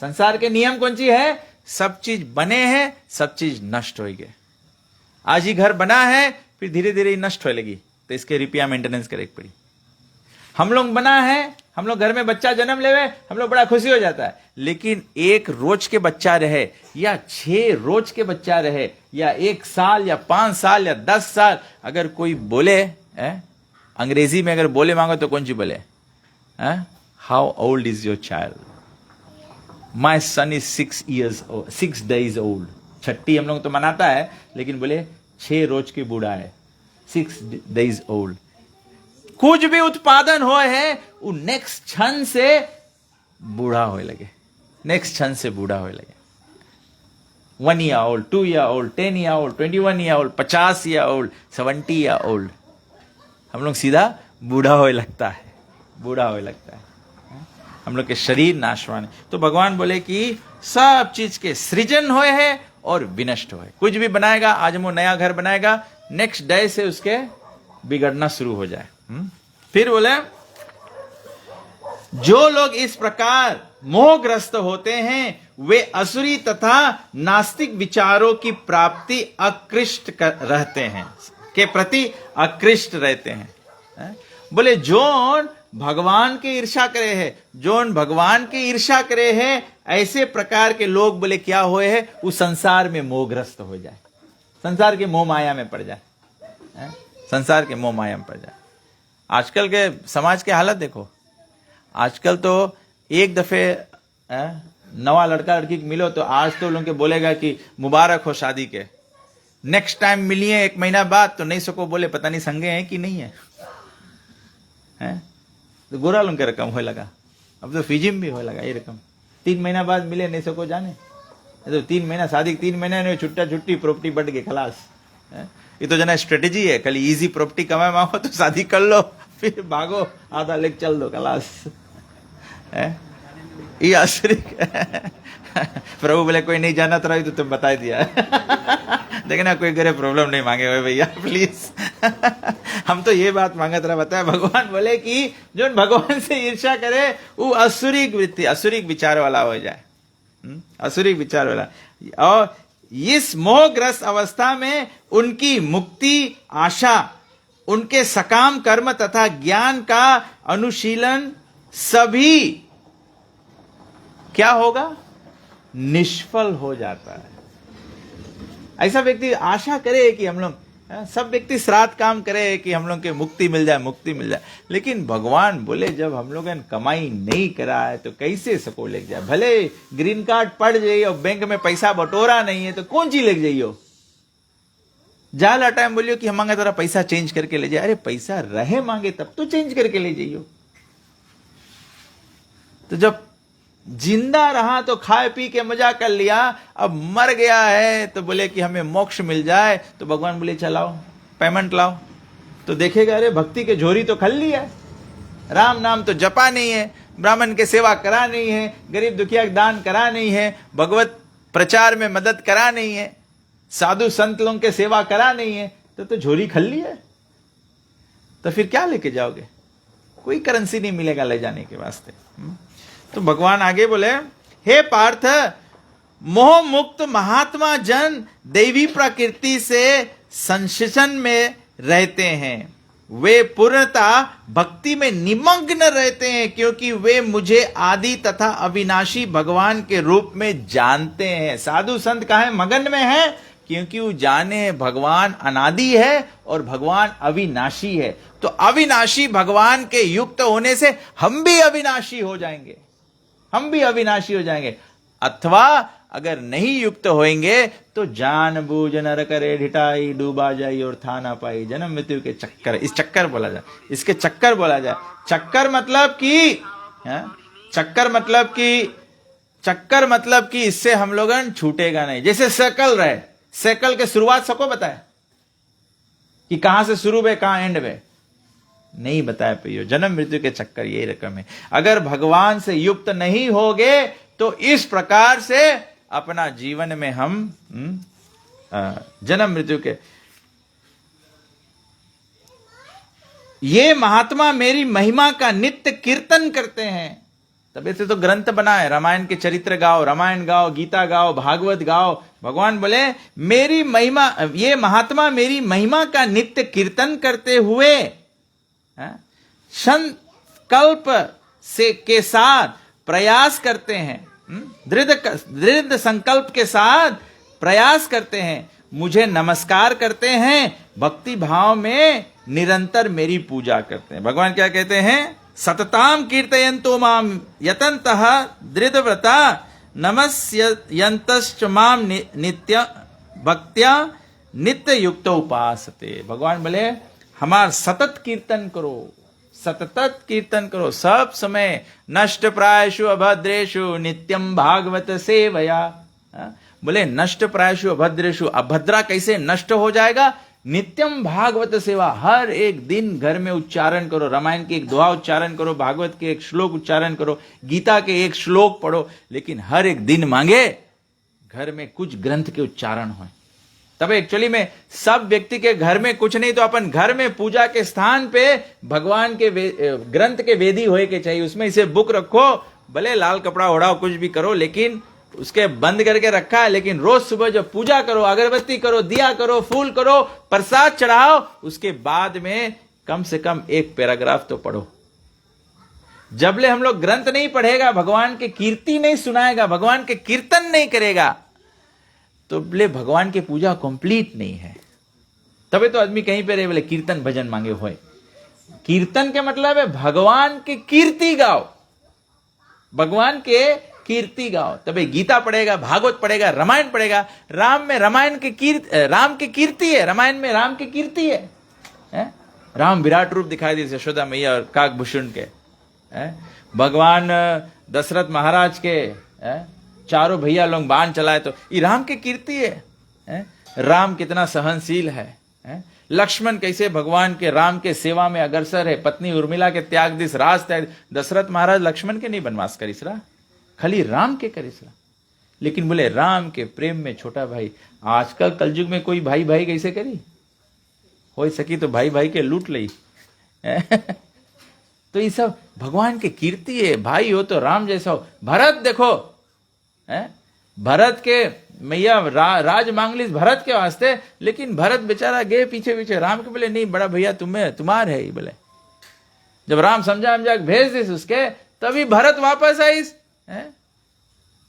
संसार के नियम कौन सी है? सब चीज बने हैं, सब चीज नष्ट होगी। आज ही घर बना है, फिर धीरे धीरे नष्ट होने लगी, तो इसके रिपेयर मेंटेनेंस करे पड़ी। हम लोग बना है, हम लोग घर में बच्चा जन्म लेवे, हम लोग बड़ा खुशी हो जाता है, लेकिन 1 रोज के बच्चा रहे या 6 रोज के बच्चा रहे या 1 साल या 5 साल या 10 साल, अगर कोई बोले अंग्रेजी में अगर बोले मांगो तो कौन सी बोले? How old is your child? My son is 6 days old। छठी हम लोग तो मनाता है, लेकिन बोले 6 रोज की बूढ़ा है, 6 days old। कुछ भी उत्पादन हो है वो नेक्स्ट क्षण से बूढ़ा होने लगे, नेक्स्ट क्षण से बूढ़ा होने लगे। 1 year old, 2 year old, 10 year old, 21 year old, 50 year old, 70 year old। हम लोग सीधा बूढ़ा होने लगता है, बूढ़ा होने लगता है। हम लोग के शरीर नाशवान है। तो भगवान बोले कि सब चीज के सृजन होए है और विनष्ट होए। कुछ भी बनाएगा, आज वो नया घर बनाएगा, नेक्स्ट डे से उसके बिगड़ना शुरू हो जाए। फिर बोले जो लोग इस प्रकार मोहग्रस्त होते हैं वे असुरी तथा नास्तिक विचारों की प्राप्ति अकृष्ट रहते हैं, के प्रति अकृष्ट रहते हैं। बोले जोन भगवान के ईर्ष्या करे है, जोन भगवान के ईर्ष्या करे है, ऐसे प्रकार के लोग बोले क्या होए है, उस संसार में मोहग्रस्त हो जाए, संसार के मोह माया में पड़ जाए, संसार के मोह माया में पड़ जाए। आजकल के समाज के हालत देखो, आजकल तो एक दफे नवा लड़का लड़की मिलो तो आज तो लोग के बोलेगा कि मुबारक हो शादी के, नेक्स्ट टाइम मिलिए 1 महीना बाद तो नहीं सको बोले पता नहीं संगे हैं कि नहीं है, तो गोरा लोग के रकम हो लगा। अब तो फिजिम भी हो लगा ये रकम, 3 महीना बाद मिले नहीं सको जाने, तो 3 महीना शादी 3 महीने छुट्टा छुट्टी प्रॉपर्टी बढ़ गई खलास। ये तो जना स्ट्रेटेजी है, कल इजी प्रॉपर्टी कमाए मांगो तो शादी कर लो, फिर भागो आधा लेक चल दो खलास। ये आश्चर्य प्रभु बोले कोई नहीं जाना तो तुम बता दिया। देखना कोई करे प्रॉब्लम नहीं मांगे हुए भैया प्लीज। हम तो ये बात मांगत रहा बताया। भगवान बोले कि जो भगवान से ईर्ष्या करे वो असुरिक वृत्ति, असुरिक विचार वाला हो जाए, असुरिक विचार वाला। और इस मोहग्रस्त अवस्था में उनकी मुक्ति आशा, उनके सकाम कर्म तथा ज्ञान का अनुशीलन सभी क्या होगा? निष्फल हो जाता है। ऐसा व्यक्ति आशा करे कि हम लोग सब व्यक्ति श्राद्ध काम करे कि हम लोग के मुक्ति मिल जाए, मुक्ति मिल जाए, लेकिन भगवान बोले जब हम लोगों ने कमाई नहीं करा है तो कैसे सको ले जाए? भले ग्रीन कार्ड पड़ जाइए और बैंक में पैसा बटोरा नहीं है तो कौन चीज ले जाइयो? जाला टाइम बोलियो कि हम मांगे तेरा पैसा चेंज करके ले जाए। अरे पैसा रहे मांगे तब तो चेंज करके ले जाइयो। तो जब जिंदा रहा तो खाए पी के मजा कर लिया, अब मर गया है तो बोले कि हमें मोक्ष मिल जाए, तो भगवान बोले चलाओ पेमेंट लाओ, तो देखेगा अरे भक्ति के झोरी तो खल ली है, राम नाम तो जपा नहीं है, ब्राह्मण के सेवा करा नहीं है, गरीब दुखिया दान करा नहीं है, भगवत प्रचार में मदद करा नहीं है, साधु संत लोगों के सेवा करा नहीं है, तो झोरी खल ली है। तो फिर क्या लेके जाओगे? कोई करेंसी नहीं मिलेगा ले जाने के वास्ते। तो भगवान आगे बोले, हे पार्थ, मोह मुक्त महात्मा जन दैवी प्रकृति से संशिषण में रहते हैं, वे पूर्णता भक्ति में निमग्न रहते हैं, क्योंकि वे मुझे आदि तथा अविनाशी भगवान के रूप में जानते हैं। साधु संत काहे मगन में है? क्योंकि वो जाने भगवान अनादि है और भगवान अविनाशी है। तो अविनाशी भगवान के युक्त होने से हम भी अविनाशी हो जाएंगे, हम भी अविनाशी हो जाएंगे। अथवा अगर नहीं युक्त होएंगे तो जान बूझ नर करे ढिठाई, डूबा जाई और था ना पाई, जन्म मृत्यु के चक्कर, इस चक्कर बोला जाए, इसके चक्कर बोला जाए। चक्कर मतलब कि चक्कर मतलब कि इससे हम लोग छूटेगा नहीं। जैसे साइकिल रहे, साइकिल के शुरुआत सबको बताए कि कहां से शुरू है कहां एंड में, नहीं बताया पियो। जन्म मृत्यु के चक्कर यही रकम है। अगर भगवान से युक्त नहीं होगे तो इस प्रकार से अपना जीवन में हम जन्म मृत्यु के, ये महात्मा मेरी महिमा का नित्य कीर्तन करते हैं, तबे से तो ग्रंथ बना है, रामायण के चरित्र गाओ, रामायण गाओ, गीता गाओ, भागवत गाओ। भगवान बोले मेरी महिमा, ये महात्मा मेरी महिमा का नित्य कीर्तन करते हुए संकल्प से के साथ प्रयास करते हैं, दृढ़ संकल्प के साथ प्रयास करते हैं, मुझे नमस्कार करते हैं, भक्ति भाव में निरंतर मेरी पूजा करते हैं। भगवान क्या कहते हैं? सतताम कीर्तयन्तो माम यतन्तः दृढ़व्रता नमस्यन्तश्च माम नित्य भक्त्या नित्य युक्त उपासते। भगवान बोले हमार सतत कीर्तन करो, सतत कीर्तन करो, सब समय। नष्ट प्रायशु अभद्रेशु नित्यम भागवत सेवया। बोले नष्ट प्रायशु अभद्रेशु, अभद्रा कैसे नष्ट हो जाएगा? नित्यम भागवत सेवा, हर एक दिन घर में उच्चारण करो, रामायण की एक दुआ उच्चारण करो, भागवत के एक श्लोक उच्चारण करो, गीता के एक श्लोक पढ़ो, लेकिन हर एक दिन मांगे घर में कुछ ग्रंथ के उच्चारण हो। तब एक्चुअली में सब व्यक्ति के घर में कुछ नहीं तो अपन घर में पूजा के स्थान पे भगवान के ग्रंथ के वेदी होए के चाहिए, उसमें इसे बुक रखो, भले लाल कपड़ा ओढ़ाओ, कुछ भी करो, लेकिन उसके बंद करके रखा है। लेकिन रोज सुबह जब पूजा करो, अगरबत्ती करो, दिया करो, फूल करो, प्रसाद चढ़ाओ, उसके बाद में कम से कम एक पैराग्राफ तो पढ़ो। जबले हम लोग ग्रंथ नहीं पढ़ेगा, भगवान के कीर्ति नहीं सुनाएगा, भगवान के कीर्तन नहीं करेगा, तो बोले भगवान की पूजा कंप्लीट नहीं है। तबे तो आदमी कहीं पे रहे बोले कीर्तन भजन मांगे होए। कीर्तन के मतलब है भगवान की कीर्ति गाओ, भगवान के कीर्ति गाओ। तबे गीता पढ़ेगा, भागवत पढ़ेगा, रामायण पढ़ेगा। राम में रामायण के राम की कीर्ति है, रामायण में राम की कीर्ति है। राम विराट रूप दिखाई दे यशोदा मैया और काकभूषण के। भगवान दशरथ महाराज के चारों भैया लोग बाण चलाए तो ये राम की कीर्ति है। राम कितना सहनशील है। लक्ष्मण कैसे भगवान के राम के सेवा में अग्रसर है, पत्नी उर्मिला के त्याग दिस, राज त्याग। दशरथ महाराज लक्ष्मण के नहीं बनवास करिस रहा, खाली राम के करिस रहा। लेकिन बोले राम के प्रेम में छोटा भाई। आजकल कलयुग में कोई भाई भाई कैसे करी? हो सकी तो भाई भाई के लूट ली। तो ये सब भगवान की कीर्ति है। भाई हो तो राम जैसा हो। भरत देखो, भरत के मैया राज मांग ली भरत के वास्ते, लेकिन भरत बेचारा गए पीछे पीछे राम के। बोले नहीं बड़ा भैया तुम्हार है। बोले जब राम समझा भेज दिस उसके, तभी भरत वापस आईस।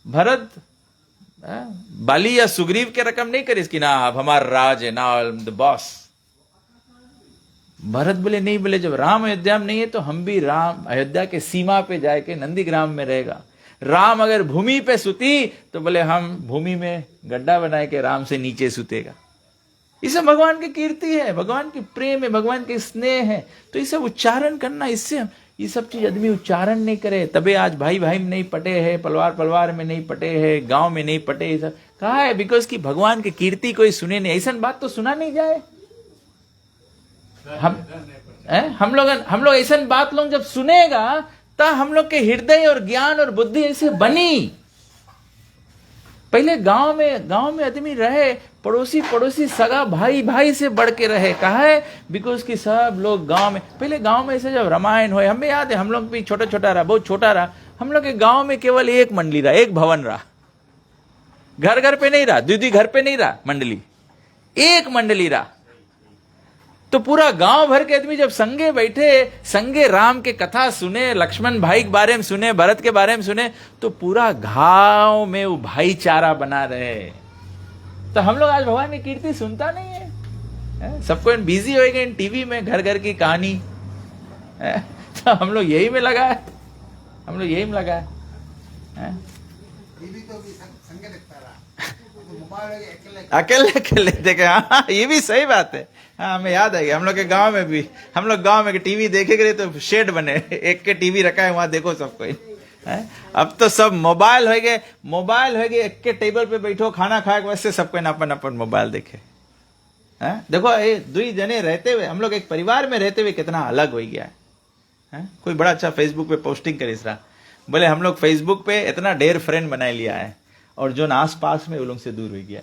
भरत बाली या सुग्रीव के रकम नहीं करिस कि ना अब हमारा राज है, ना द बॉस। भरत बोले नहीं, बोले जब राम अयोध्या में नहीं है तो हम भी राम अयोध्या के सीमा पे जाके नंदीग्राम में रहेगा। राम अगर भूमि पे सुती तो बोले हम भूमि में गड्ढा बनाए के राम से नीचे सुतेगा। ये सब भगवान की कीर्ति है, भगवान की प्रेम है, भगवान के स्नेह है। तो ये सब उच्चारण करना, इससे ये सब चीज आदमी उच्चारण नहीं करे तबे आज भाई भाई में नहीं पटे हैं, पलवार में नहीं पटे हैं, गांव में नहीं पटे। ये सब कहा है बिकॉज की भगवान की कीर्ति कोई सुने नहीं। ऐसा बात तो सुना नहीं जाए। हम लोग ऐसा बात लोग जब सुनेगा तब हम लोग के हृदय और ज्ञान और बुद्धि ऐसे बनी। पहले गांव में आदमी रहे, पड़ोसी सगा भाई से बढ़ के रहे। कहा है बिकॉज की सब लोग गांव में, पहले गांव में ऐसे जब रामायण हुए, हमें याद है हम लोग भी छोटा रहा, बहुत छोटा रहा। हम लोग के गांव में केवल एक मंडली रहा, एक भवन रहा। घर पे नहीं रहा, दीदी घर पे नहीं रहा, मंडली एक मंडली रहा। तो पूरा गांव भर के आदमी जब संगे बैठे, संगे राम के कथा सुने, लक्ष्मण भाई के बारे में सुने, भरत के बारे में सुने, तो पूरा गांव में वो भाईचारा बना रहे। तो हम लोग आज भगवान की कीर्ति सुनता नहीं है, सबको बिजी हो गए टीवी में, घर की कहानी। तो हम लोग यही में लगा है, टीवी तो भी संगे देखता रहा, अकेले देखे। हाँ ये भी सही बात है। हाँ हमें याद है हम लोग के गांव में भी, हम लोग गांव में टीवी देखे गए तो शेड बने, एक के टीवी रखा है, वहां देखो सब कोई। अब तो सब मोबाइल हो गए, एक के टेबल पे बैठो खाना खाए, वैसे सबको अपन मोबाइल देखे। देखो ये दुई जने रहते हुए, हम लोग एक परिवार में रहते हुए कितना अलग हो गया है। कोई बड़ा अच्छा फेसबुक पे पोस्टिंग करिस रहा, बोले हम लोग फेसबुक पे इतना ढेर फ्रेंड बना लिया है और जो आस पास में वो लोग से दूर हो गया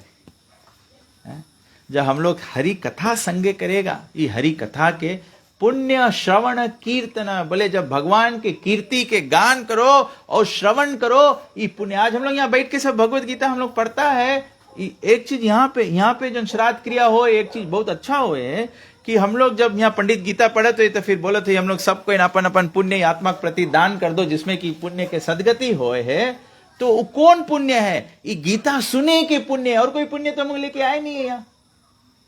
है। जब हम लोग हरि कथा संगे करेगा, ये हरि कथा के पुण्य श्रवण कीर्तन, बोले जब भगवान के कीर्ति के गान करो और श्रवण करो, ये पुण्य। आज हम लोग यहाँ बैठ के सब भगवत गीता हम लोग पढ़ता है। एक चीज यहाँ पे जो श्राद्ध क्रिया हो, एक चीज बहुत अच्छा हो है कि हम लोग जब यहाँ पंडित गीता पढ़े तो फिर बोले थे हम लोग सबको अपन अपन पुण्य आत्मा के प्रति दान कर दो, जिसमें कि पुण्य के सदगति होए है। तो वो कौन पुण्य है? ये गीता सुने के पुण्य है, और कोई पुण्य तो हम लोग लेके आए नहीं है यहाँ।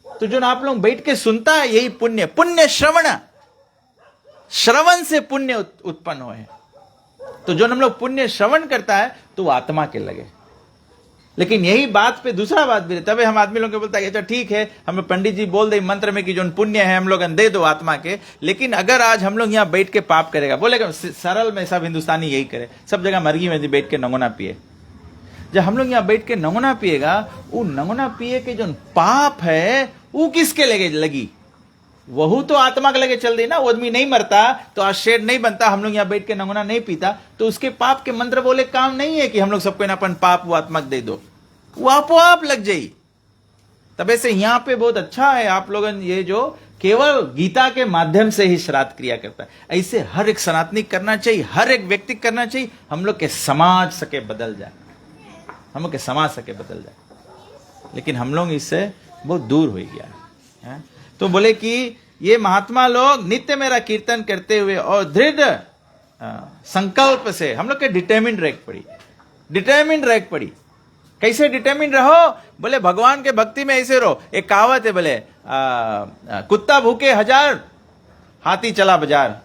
तो जो आप लोग बैठ के सुनता है यही पुण्य। पुण्य श्रवण से पुण्य उत्पन्न हुए। तो जो हम लोग पुण्य श्रवण करता है तो वो आत्मा के लगे। लेकिन यही बात पे दूसरा बात भी, तभी हम आदमी लोग के बोलता है अच्छा ठीक है, हमें पंडित जी बोल दे मंत्र में कि जो पुण्य है हम लोग दे दो आत्मा के। लेकिन अगर आज हम लोग यहाँ बैठ के पाप करेगा, बोलेगा सरल में सब हिंदुस्तानी यही करे, सब जगह मरगी में बैठ के नंगोना पिए। जब हम लोग यहाँ बैठ के नंगोना पिएगा, वो नंगोना पिए के जो पाप है वो किसके लगी? वह तो आत्मा के लगे चल दी ना। वो आदमी नहीं मरता तो आज शेर नहीं बनता, हम लोग यहाँ बैठ के नंगोना नहीं पीता, तो उसके पाप के मंत्र बोले काम नहीं है कि हम लोग सबको अपन पाप वो आत्मा दे दो, वो आपो आप लग जाई। तब ऐसे यहाँ पे बहुत अच्छा है आप लोग ये जो केवल गीता के माध्यम से ही श्राद्ध क्रिया करता है। ऐसे हर एक सनातनी करना चाहिए, हर एक व्यक्ति करना चाहिए। हम लोग के समाज सके बदल जाए, हम लोग के समाज सके बदल जाए। लेकिन हम लोग इससे बहुत दूर हो गया है। तो बोले कि ये महात्मा लोग नित्य मेरा कीर्तन करते हुए और दृढ़ संकल्प से, हम लोग के डिटर्मिन्ड रह पड़ी। कैसे डिटर्मिन रहो? बोले भगवान के भक्ति में ऐसे रहो। एक कहावत है, बोले कुत्ता भूखे 1000, हाथी चला बाजार।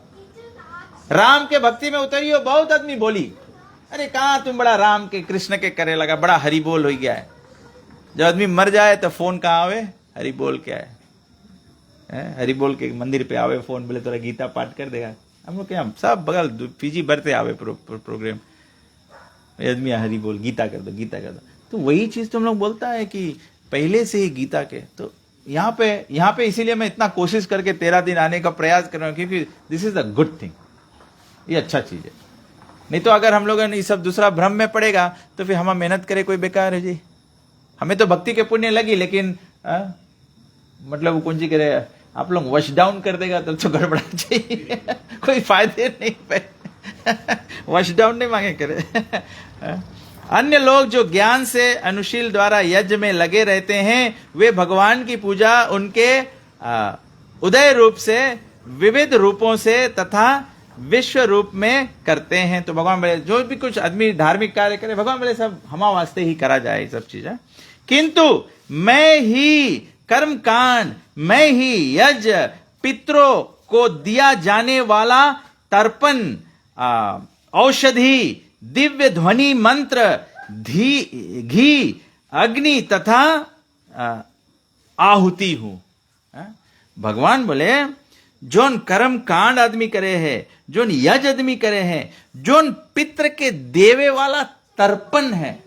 राम के भक्ति में उतरियो, बहुत आदमी बोली अरे कहां तुम बड़ा राम के कृष्ण के करे लगा, बड़ा हरि बोल हो गया है। जब आदमी मर जाए तो फोन कहां आवे? हरि बोल के आए, हरि बोल के मंदिर पे आवे फोन, बोले तोरा गीता पाठ कर देगा। हम लोग क्या सब बगल पीजी भरते आवे प्रोग्राम, आदमी हरि बोल गीता कर दो। तो वही चीज तो हम लोग बोलता है कि पहले से ही गीता के। तो यहाँ पे इसीलिए मैं इतना कोशिश करके 13 दिन आने का प्रयास कर रहा हूँ, क्योंकि this is the good thing, ये अच्छा चीज है। नहीं तो अगर हम लोग ये सब दूसरा भ्रम में पड़ेगा तो फिर हम मेहनत करे कोई बेकार है जी। हमें तो भक्ति के पुण्य लगी, लेकिन मतलब कौन सी करे, आप लोग वश डाउन कर देगा तब तो गड़बड़ा चाहिए। कोई फायदे नहीं पे वश डाउन नहीं मांगे करे। अन्य लोग जो ज्ञान से अनुशील द्वारा यज्ञ में लगे रहते हैं, वे भगवान की पूजा उनके उदय रूप से, विविध रूपों से तथा विश्व रूप में करते हैं। तो भगवान बोले जो भी कुछ आदमी धार्मिक कार्य करे, भगवान बोले सब हमा वास्ते ही करा जाए ये सब चीजें। किंतु मैं ही कर्म कांड, मैं ही यज्ञ, पितरों को दिया जाने वाला तर्पण, औषधि, दिव्य ध्वनि मंत्र, घी, अग्नि तथा आहुति हूं। भगवान बोले जोन कर्म कांड आदमी करे है, जोन यज्ञ आदमी करे हैं, जोन पित्र के देवे वाला तर्पण है,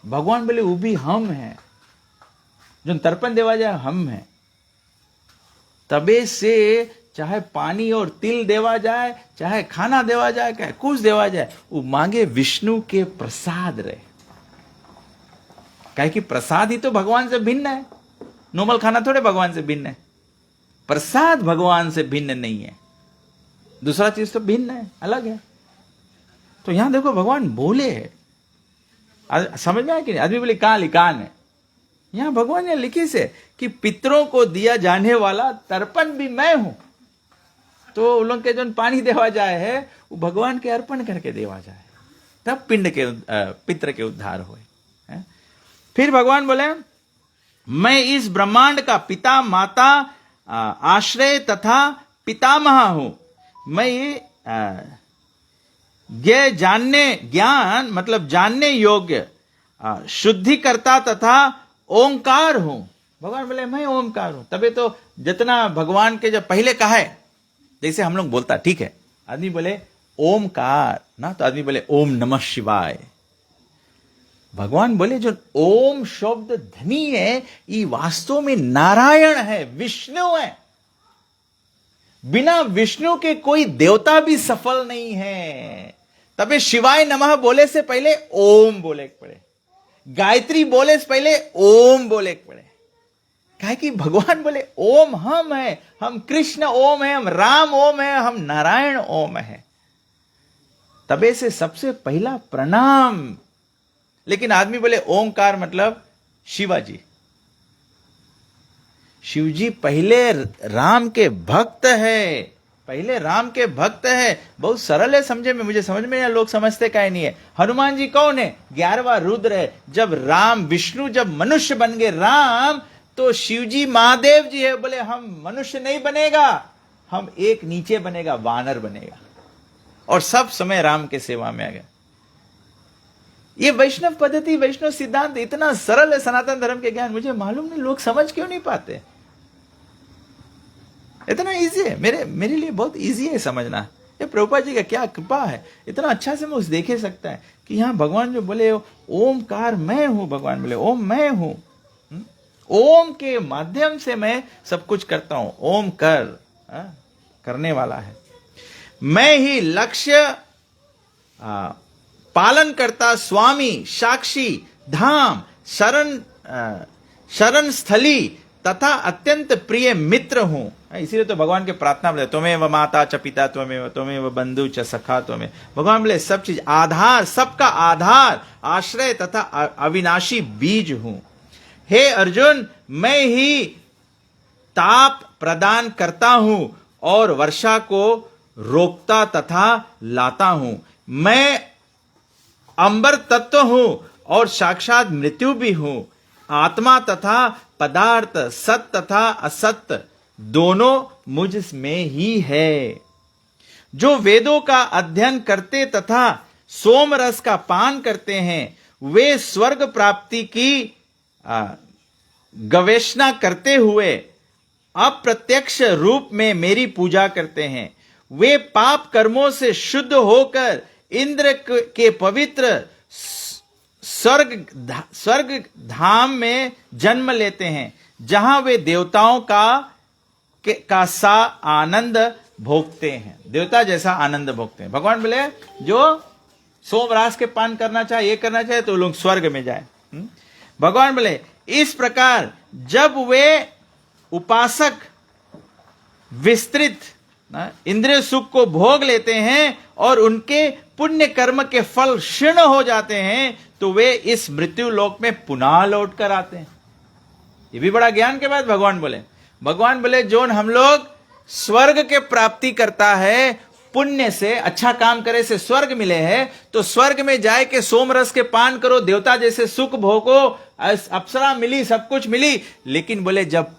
भगवान बोले वो भी हम है। जो तर्पण देवा जाए हम है। तबे से चाहे पानी और तिल देवा जाए, चाहे खाना देवा जाए, चाहे कुछ देवा जाए, वो मांगे विष्णु के प्रसाद रहे। कहे कि प्रसाद ही तो भगवान से भिन्न है, नॉर्मल खाना थोड़े भगवान से भिन्न है। प्रसाद भगवान से भिन्न नहीं है, दूसरा चीज तो भिन्न है, अलग है। तो यहां देखो भगवान बोले है, समझ में आया कि नहीं? आदमी बोले कहां लिखान है, यहां भगवान ने लिखी से कि पितरों को दिया जाने वाला तर्पण भी मैं हूं। तो उन लोग के जो पानी देवा जाए है वो भगवान के अर्पण करके देवा जाए, तब पितृ के उद्धार हुए। फिर भगवान बोले मैं इस ब्रह्मांड का पिता, माता, आश्रय तथा पितामह हूं। मैं ये ज्ञान मतलब जानने योग्य शुद्धिकर्ता तथा ओंकार हूं। भगवान बोले मैं ओंकार हूं। तबे तो जितना भगवान के जब पहले कहा है, जैसे हम लोग बोलता ठीक है, आदमी बोले ओमकार ना, तो आदमी बोले ओम नमः शिवाय। भगवान बोले जो ओम शब्द ध्वनि है ये वास्तव में नारायण है, विष्णु है। बिना विष्णु के कोई देवता भी सफल नहीं है। तबे शिवाय नमः बोले से पहले ओम बोले के पड़े, गायत्री बोले से पहले ओम बोले के पड़े। क्या कि भगवान बोले ओम हम है, हम कृष्ण ओम है, हम राम ओम है, हम नारायण ओम है। तबे से सबसे पहला प्रणाम। लेकिन आदमी बोले ओंकार मतलब शिवाजी। शिवजी पहले राम के भक्त है, पहले राम के भक्त है। बहुत सरल है समझे में, मुझे समझ में नहीं, लोग समझते क्या नहीं है। हनुमान जी कौन है? 11वां रुद्र है। जब राम विष्णु जब मनुष्य बन गए राम, तो शिवजी महादेव जी है, बोले हम मनुष्य नहीं बनेगा, हम एक नीचे बनेगा, वानर बनेगा, और सब समय राम के सेवा में आ गया। ये वैष्णव पद्धति, वैष्णव सिद्धांत इतना सरल है सनातन धर्म के ज्ञान, मुझे मालूम नहीं लोग समझ क्यों नहीं पाते। इतना इजी है, मेरे लिए बहुत इजी है समझना। ये प्रभुपाद जी का क्या कृपा है, इतना अच्छा से मैं उस देखे सकता है कि यहां भगवान जो बोले ओमकार मैं हूं, भगवान बोले ओम मैं हूं, ओम के माध्यम से मैं सब कुछ करता हूं। ओम करने वाला है। मैं ही लक्ष्य पालन करता, स्वामी, साक्षी, धाम, शरण स्थली तथा अत्यंत प्रिय मित्र हूं। इसीलिए तो भगवान के प्रार्थना बोले त्वमेव माता च पिता त्वमेव बंधु च सखा त्वमेव। भगवान बोले सब चीज आधार, सबका आधार, आश्रय तथा अविनाशी बीज हूं। हे अर्जुन, मैं ही ताप प्रदान करता हूं और वर्षा को रोकता तथा लाता हूं। मैं अंबर तत्व हूं और साक्षात मृत्यु भी हूं। आत्मा तथा पदार्थ, सत्य तथा असत्य दोनों मुझ में ही है। जो वेदों का अध्ययन करते तथा सोम रस का पान करते हैं, वे स्वर्ग प्राप्ति की गवेषणा करते हुए अप्रत्यक्ष रूप में मेरी पूजा करते हैं। वे पाप कर्मों से शुद्ध होकर इंद्र के पवित्र स्वर्ग धाम में जन्म लेते हैं, जहां वे देवताओं का सा आनंद भोगते हैं, देवता जैसा आनंद भोगते हैं। भगवान बोले जो सोमरास के पान करना चाहे, ये करना चाहे, तो लोग स्वर्ग में जाए। भगवान बोले इस प्रकार जब वे उपासक विस्तृत इंद्रिय सुख को भोग लेते हैं और उनके पुण्य कर्म के फल क्षीण हो जाते हैं, तो वे इस मृत्यु लोक में पुनः लौट कर आते हैं। ये भी बड़ा ज्ञान के बाद भगवान बोले जो हम लोग स्वर्ग के प्राप्ति करता है, पुण्य से अच्छा काम करे से स्वर्ग मिले है, तो स्वर्ग में जाए के सोमरस के पान करो, देवता जैसे सुख भोगो, अप्सरा मिली, सब कुछ मिली। लेकिन बोले जब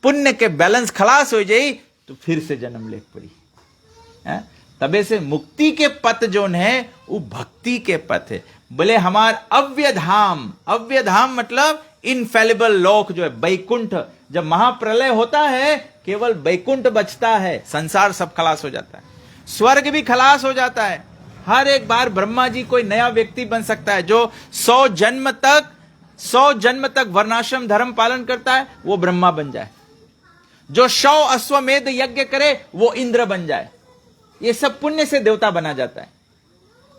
पुण्य के बैलेंस खलास हो जाए तो फिर से जन्म ले पड़ी। तबे से मुक्ति के पथ जो है वो भक्ति के पथ है। बोले हमार अव्य धाम मतलब इनफेलिबल लोक जो है बैकुंठ। जब महाप्रलय होता है केवल बैकुंठ बचता है, संसार सब खलास हो जाता है, स्वर्ग भी खलास हो जाता है। हर एक बार ब्रह्मा जी कोई नया व्यक्ति बन सकता है। जो 100 जन्म तक वर्णाश्रम धर्म पालन करता है वो ब्रह्मा बन जाए। जो 100 अश्वमेध यज्ञ करे वो इंद्र बन जाए। ये सब पुण्य से देवता बना जाता है।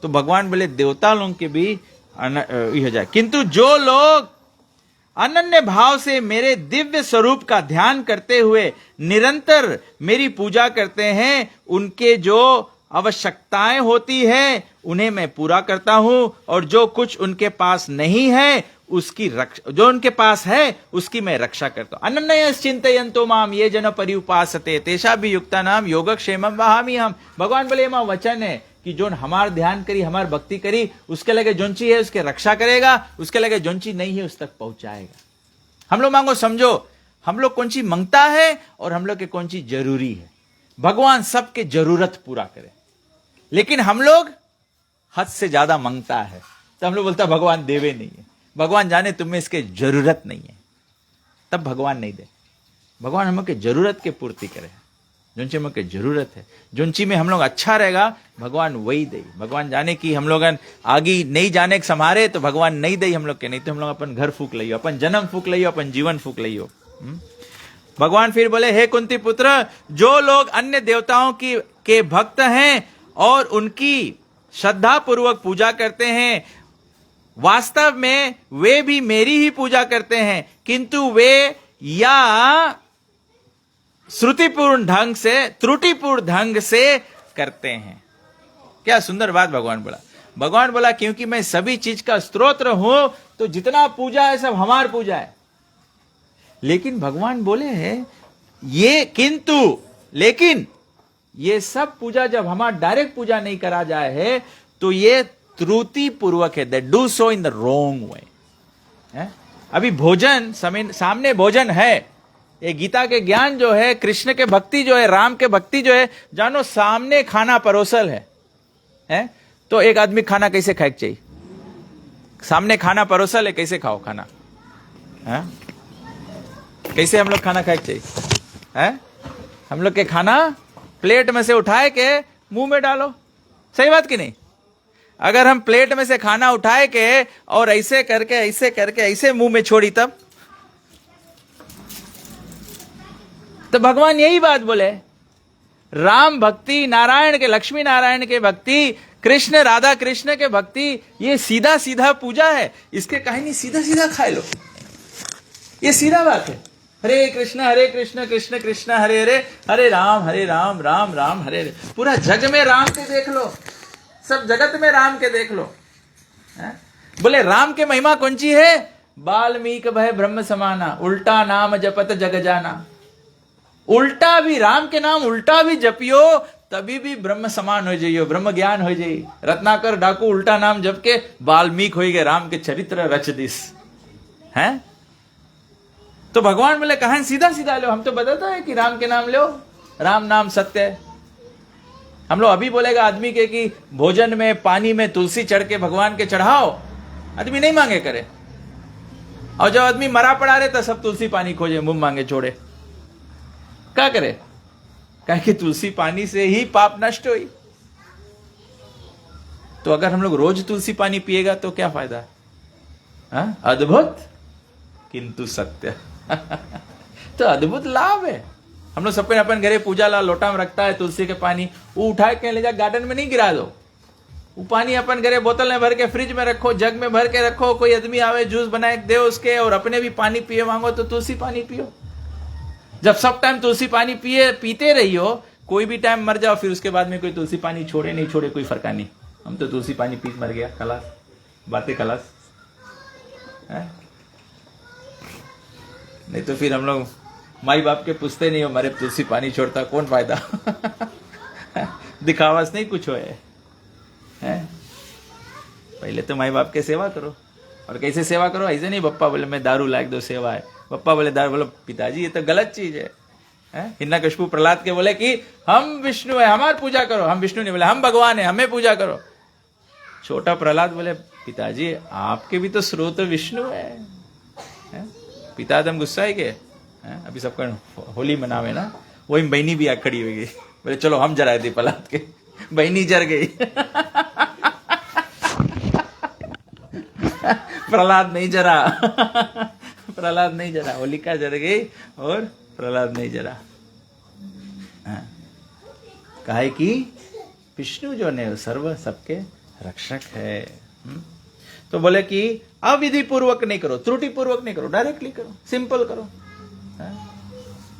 तो भगवान बोले देवता लोगों के भी हो जाए, किंतु जो लोग अनन्य भाव से मेरे दिव्य स्वरूप का ध्यान करते हुए निरंतर मेरी पूजा करते हैं, उनके जो आवश्यकताएं होती है उन्हें मैं पूरा करता हूं, और जो कुछ उनके पास नहीं है उसकी रक्षा, जो उनके पास है उसकी मैं रक्षा करता हूं। अनन्य चिंतयन्तो माम ये जन पर्युपासते तेषा भी युक्ता नाम योगक्षेमम वहामि हम। भगवान बोले मां वचन है कि जो हमार ध्यान करी, हमार भक्ति करी, उसके लगे जोंची है उसके रक्षा करेगा, उसके लगे जोंची नहीं है उस तक पहुंचाएगा। हम लोग मांगो समझो, हम लोग कौन सी मांगता है और हम लोग के कौन सी जरूरी है। भगवान सबके जरूरत पूरा करे, लेकिन हम लोग हद से ज्यादा मांगता है तो हम लोग बोलता भगवान देवे नहीं है। भगवान जाने तुम्हें इसके जरूरत नहीं है, तब भगवान नहीं दे। भगवान हम लोग के जरूरत के पूर्ति करे, जोन ची हम लोग के जरूरत है, जोन ची में हम लोग अच्छा रहेगा भगवान वही दे। भगवान जाने की हम लोग आगे नहीं जाने के संभारे तो भगवान नहीं दे हम लोग के, नहीं तो हम लोग अपन घर फूक लियो, अपन जन्म फूक लियो, अपन जीवन फूक लियो। भगवान फिर बोले हे कुंती पुत्र, जो लोग अन्य देवताओं के भक्त हैं और उनकी श्रद्धा पूर्वक पूजा करते हैं, वास्तव में वे भी मेरी ही पूजा करते हैं, किंतु वे या श्रुतिपूर्ण ढंग से, त्रुटिपूर्ण ढंग से करते हैं। क्या सुंदर बात भगवान बोला। भगवान बोला क्योंकि मैं सभी चीज का स्त्रोत्र हूं, तो जितना पूजा है सब हमार पूजा है। लेकिन भगवान बोले हैं ये किंतु, लेकिन ये सब पूजा जब हमारा डायरेक्ट पूजा नहीं करा जाए है तो ये त्रुटि पूर्वक है, they do so in the wrong वे। अभी भोजन सामने भोजन है, ये गीता के ज्ञान जो है, कृष्ण के भक्ति जो है, राम के भक्ति जो है, जानो सामने खाना परोसल है? तो एक आदमी खाना कैसे खाए चाहिए? सामने खाना परोसल है, कैसे खाओ खाना? है? कैसे हम लोग खाना खाए चाहिए? है? हम लोग के खाना प्लेट में से उठाए के मुंह में डालो, सही बात कि नहीं? अगर हम प्लेट में से खाना उठाए के और ऐसे करके ऐसे मुंह में छोड़ी तो भगवान यही बात बोले, राम भक्ति, नारायण के, लक्ष्मी नारायण के भक्ति, कृष्ण राधा कृष्ण के भक्ति, ये सीधा सीधा पूजा है। इसके कहीं नहीं सीधा सीधा खाए लो, ये सीधा बात है। हरे कृष्ण कृष्ण कृष्ण हरे हरे, हरे राम राम राम हरे हरे। पूरा जग में राम के देख लो, सब जगत में राम के देख लो। बोले राम के महिमा कौन सी है? वाल्मीकि भय ब्रह्म समाना, उल्टा नाम जपत जग जाना। उल्टा भी राम के नाम उल्टा भी जपियो तभी भी ब्रह्म समान हो जाइयो, ब्रह्म ज्ञान हो जाइए। रत्नाकर डाकू उल्टा नाम जप के वाल्मीकि हो गए, राम के चरित्र रच दिस है। तो भगवान बोले कहां सीधा सीधा लो, हम तो बताता है कि राम के नाम लो, राम नाम सत्य है। हम लोग अभी बोलेगा आदमी के कि भोजन में पानी में तुलसी चढ़ के भगवान के चढ़ाओ, आदमी नहीं मांगे करे। और जब आदमी मरा पड़ा रहे तो सब तुलसी पानी खोजे, मुंह मांगे छोड़े। क्या करे? कहे कि तुलसी पानी से ही पाप नष्ट हुई। तो अगर हम लोग रोज तुलसी पानी पिएगा तो क्या फायदा? अद्भुत किंतु सत्य। तो अद्भुत लाभ है। हम लोग सबके अपन घरे पूजा ला लोटा में रखता है तुलसी के पानी, वो उठा के ले जा गार्डन में नहीं गिरा दो। वो पानी अपन घरे बोतल में भर के फ्रिज में रखो, जग में भर के रखो। कोई आदमी आवे जूस बनाए दे उसके, और अपने भी पानी पिए मांगो तो तुलसी पानी पियो। जब सब टाइम तुलसी पानी पीते रहियो, कोई भी टाइम मर जाओ, फिर उसके बाद में कोई तुलसी पानी छोड़े नहीं छोड़े कोई फर्क नहीं। हम तो तुलसी पानी पी मर गया, खलास, बातें खलास है? नहीं तो फिर हम लोग माई बाप के पूछते नहीं हो, हमारे तुलसी पानी छोड़ता कौन फायदा? दिखावास नहीं कुछ है? पहले तो माई बाप के सेवा करो। और कैसे सेवा करो? ऐसे नहीं बप्पा बोले मैं दारू लायक दो सेवा है, पप्पा बोले दारू, बोलो पिताजी ये तो गलत चीज है। हिरण्यकशिपु प्रहलाद के बोले कि हम विष्णु है, हमारी पूजा करो। हम विष्णु नहीं बोले, हम भगवान है, हमें पूजा करो। छोटा प्रहलाद बोले पिताजी आपके भी तो स्रोत विष्णु है। पिता एकदम गुस्सा है के अभी सबका होली मनावे ना, वही बहनी भी आग खड़ी हो गई। बोले चलो हम जराए थे प्रहलाद के, बहनी जर गई। प्रहलाद नहीं जरा। प्रहलाद नहीं जरा, होलिका जर गई और प्रहलाद नहीं जरा। कहा कि विष्णु जो ने सर्व सबके रक्षक है। तो बोले कि अविधि पूर्वक नहीं करो, त्रुटि पूर्वक नहीं करो, डायरेक्टली करो, सिंपल करो।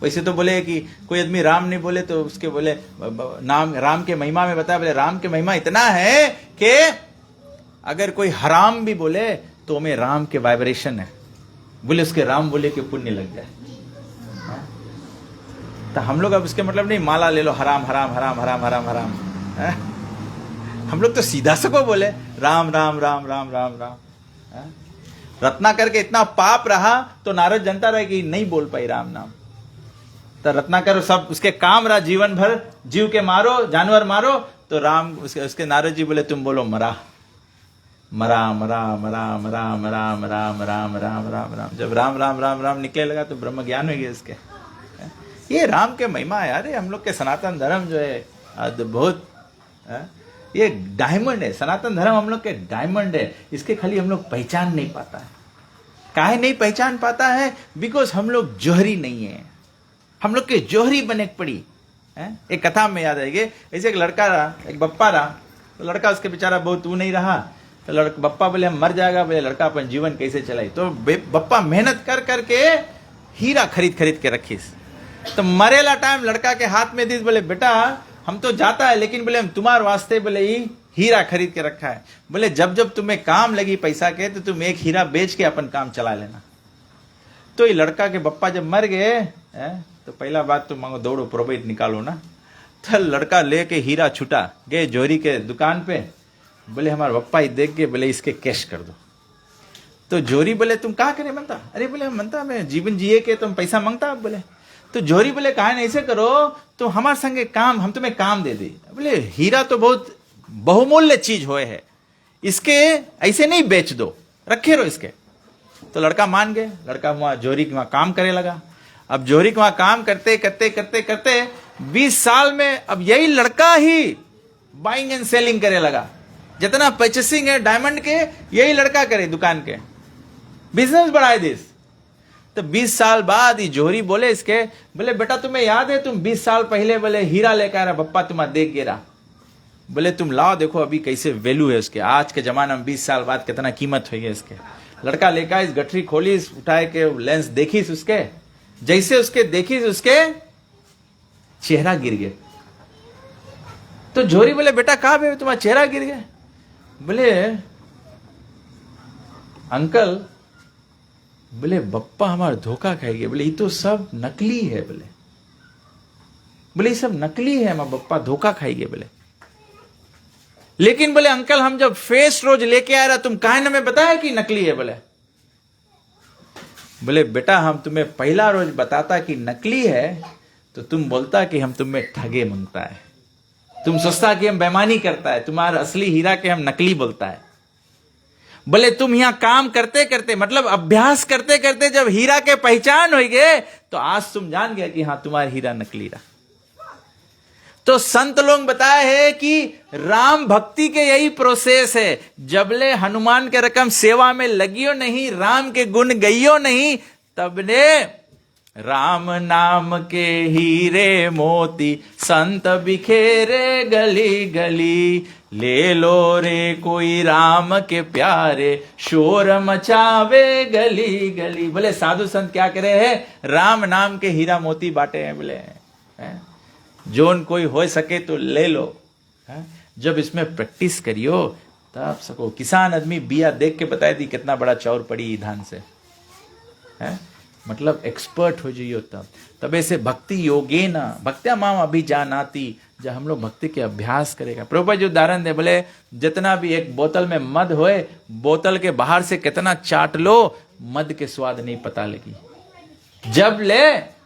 वैसे तो बोले कि कोई आदमी राम नहीं बोले तो उसके बोले नाम राम के महिमा में बताया, बोले राम के महिमा इतना है कि अगर कोई हराम भी बोले तो हमें राम के वाइब्रेशन है, बोले उसके राम बोले कि पुण्य लग जाए। तो हम लोग अब इसके मतलब नहीं माला ले लो हराम हराम हराम हराम हराम हराम। हम लोग तो सीधा सको बोले राम राम राम राम राम राम। रत्नाकर के इतना पाप रहा तो नारद जनता रहे कि नहीं बोल पाई राम नाम। तो रत्नाकर सब उसके काम रहा जीवन भर, जीव के मारो, जानवर मारो। तो राम उसके नारद जी बोले तुम बोलो मरा मरा मरा मरा मरा मरा मरा मरा मरा राम राम। जब राम राम राम राम निकले लगा तो ब्रह्म ज्ञान हो गया इसके। ये राम के महिमा है यार। हम लोग के सनातन धर्म जो है अद्भुत, ये डायमंड है। सनातन धर्म हम लोग के डायमंड है। इसके खाली हम लोग पहचान नहीं पाता है। काहे नहीं पहचान पाता है? बिकॉज हम लोग जोहरी नहीं है। हम लोग के जोहरी बने पड़ी है। एक कथा में याद आएगी, ऐसे एक लड़का रहा, एक बप्पा रहा। तो लड़का उसके बेचारा बहुत वो नहीं रहा। तो बप्पा बोले हम मर जाएगा, बोले लड़का अपन जीवन कैसे चलाई। तो बप्पा मेहनत कर करके हीरा खरीद खरीद के रखीस। तो मरेला टाइम लड़का के हाथ में दी, बोले बेटा हम तो जाता है, लेकिन बोले हम तुम्हारे वास्ते बोले ये हीरा खरीद के रखा है। बोले जब जब तुम्हें काम लगी पैसा के तो तुम एक हीरा बेच के अपन काम चला लेना। तो ये लड़का के पप्पा जब मर गए तो पहला बात तो मांगो दौड़ो प्रोबेट निकालो ना। तो लड़का लेके हीरा छुटा गए जोरी के दुकान पे। बोले हमारे पप्पा ही देख के बोले इसके कैश कर दो। तो जोरी बोले तुम क्या करे मनता? अरे बोले हम मनता मैं जीवन जिए के तुम पैसा मांगता। बोले तो जोरी बोले कहा नहीं ऐसे करो तो हमारे संगे काम, हम तुम्हें काम दे दे। बोले हीरा तो बहुत बहुमूल्य चीज होए है, इसके ऐसे नहीं बेच दो, रखे रहो इसके। तो लड़का मान गए। लड़का वहां जोरी वहां काम करे लगा। अब जोरी वहां काम करते करते करते करते 20 साल में अब यही लड़का ही बाइंग एंड सेलिंग करे लगा। जितना परचेसिंग है डायमंड के यही लड़का करे, दुकान के बिजनेस बढ़ाए दिस। तो 20 साल बाद ये जोहरी बोले इसके, बोले बेटा तुम्हें याद है तुम 20 साल पहले बोले हीरा लेकर आया, पप्पा तुम्हारा देख गिरा। बोले तुम लाओ देखो अभी कैसे वैल्यू है उसके, आज के जमाना में 20 साल बाद कितना कीमत हुई है इसके। लड़का लेकर इस गठरी खोली, उठाए के लेंस देखी उसके, जैसे उसके देखी उसके चेहरा गिर गया। तो जोहरी बोले बेटा कहां पे तुम्हारा चेहरा गिर गया? बोले अंकल, बोले बप्पा हमारा धोखा खाएंगे। बोले ये तो सब नकली है। बोले ये सब नकली है, हमारा बप्पा धोखा खाएंगे। बोले लेकिन बोले अंकल हम जब फेस रोज लेके आ रहा तुम काहे ना में बताया कि नकली है? बोले बेटा हम तुम्हें पहला रोज बताता कि नकली है तो तुम बोलता कि हम तुम्हें ठगे मांगता है, तुम सोचता कि हम बेईमानी करता है, तुम्हारा असली हीरा के हम नकली बोलता है। बोले तुम यहां काम करते करते मतलब अभ्यास करते करते जब हीरा के पहचान हो गए तो आज तुम जान गए कि हां तुम्हारा हीरा नकली रहा। तो संत लोग बताए है कि राम भक्ति के यही प्रोसेस है। जबले हनुमान के रकम सेवा में लगियो नहीं, राम के गुण गइयो नहीं, तबने राम नाम के हीरे मोती संत बिखेरे गली गली। ले लो रे कोई राम के प्यारे शोर मचावे गली गली। बोले साधु संत क्या करे है? राम नाम के हीरा मोती बांटे हैं। बोले जोन कोई हो सके तो ले लो। जब इसमें प्रैक्टिस करियो तब सको। किसान आदमी बिया देख के बताए दी कितना बड़ा चौर पड़ी धान से, मतलब एक्सपर्ट हो जाइयो तब ऐसे भक्ति योगेन भक्त्या माम अभिजानाति। जब हम लोग भक्ति के अभ्यास करेगा। प्रभुपाद जी उदाहरण दे, बोले जितना भी एक बोतल में मद होए, बोतल के बाहर से कितना चाट लो, मद के स्वाद नहीं पता लगी। जब ले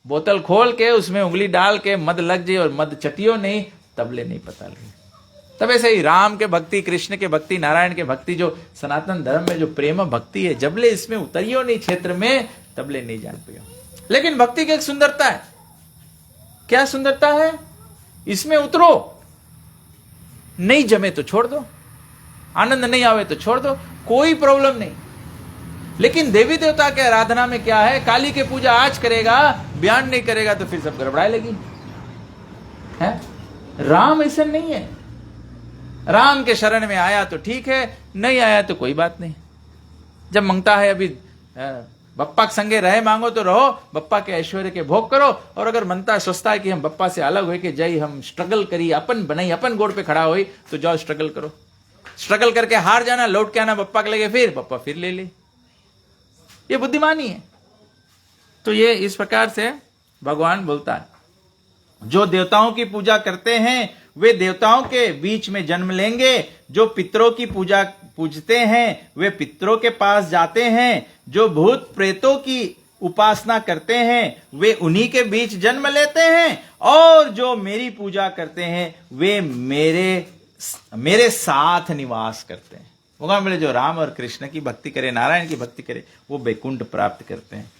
बोतल खोल के उसमें उंगली डाल के मद लग जाए और मद चटियो नहीं, तब ले नहीं पता लगी। तब ऐसे ही राम के भक्ति, कृष्ण के भक्ति, नारायण के भक्ति, जो सनातन धर्म में जो प्रेम भक्ति है, जब ले इसमें उतरियो नहीं क्षेत्र में, तब ले नहीं जान पाओ। लेकिन भक्ति की एक सुंदरता है। क्या सुंदरता है? इसमें उतरो, नहीं जमे तो छोड़ दो, आनंद नहीं आवे तो छोड़ दो, कोई प्रॉब्लम नहीं। लेकिन देवी देवता के आराधना में क्या है? काली के पूजा आज करेगा, बयान नहीं करेगा तो फिर सब गड़बड़ाए लगी है। राम ऐसा नहीं है। राम के शरण में आया तो ठीक है, नहीं आया तो कोई बात नहीं। जब मांगता है अभी बप्पा के संगे रहे मांगो तो रहो, बप्पा के ऐश्वर्य के भोग करो। और अगर मनता सोचता है कि हम बप्पा से अलग हो के जाई, हम स्ट्रगल करी, अपन बनाई, अपन गोड़ पे खड़ा हुई, तो जाओ स्ट्रगल करो। स्ट्रगल करके हार जाना, लौट के आना बप्पा के लगे, फिर बप्पा फिर ले ले। ये बुद्धिमानी है। तो ये इस प्रकार से भगवान बोलता है, जो देवताओं की पूजा करते हैं वे देवताओं के बीच में जन्म लेंगे। जो पितरों की पूजा पूजते हैं वे पितरों के पास जाते हैं। जो भूत प्रेतों की उपासना करते हैं वे उन्हीं के बीच जन्म लेते हैं। और जो मेरी पूजा करते हैं वे मेरे साथ निवास करते हैं। भगवान बोले जो राम और कृष्ण की भक्ति करे, नारायण की भक्ति करे, वो वैकुंठ प्राप्त करते हैं।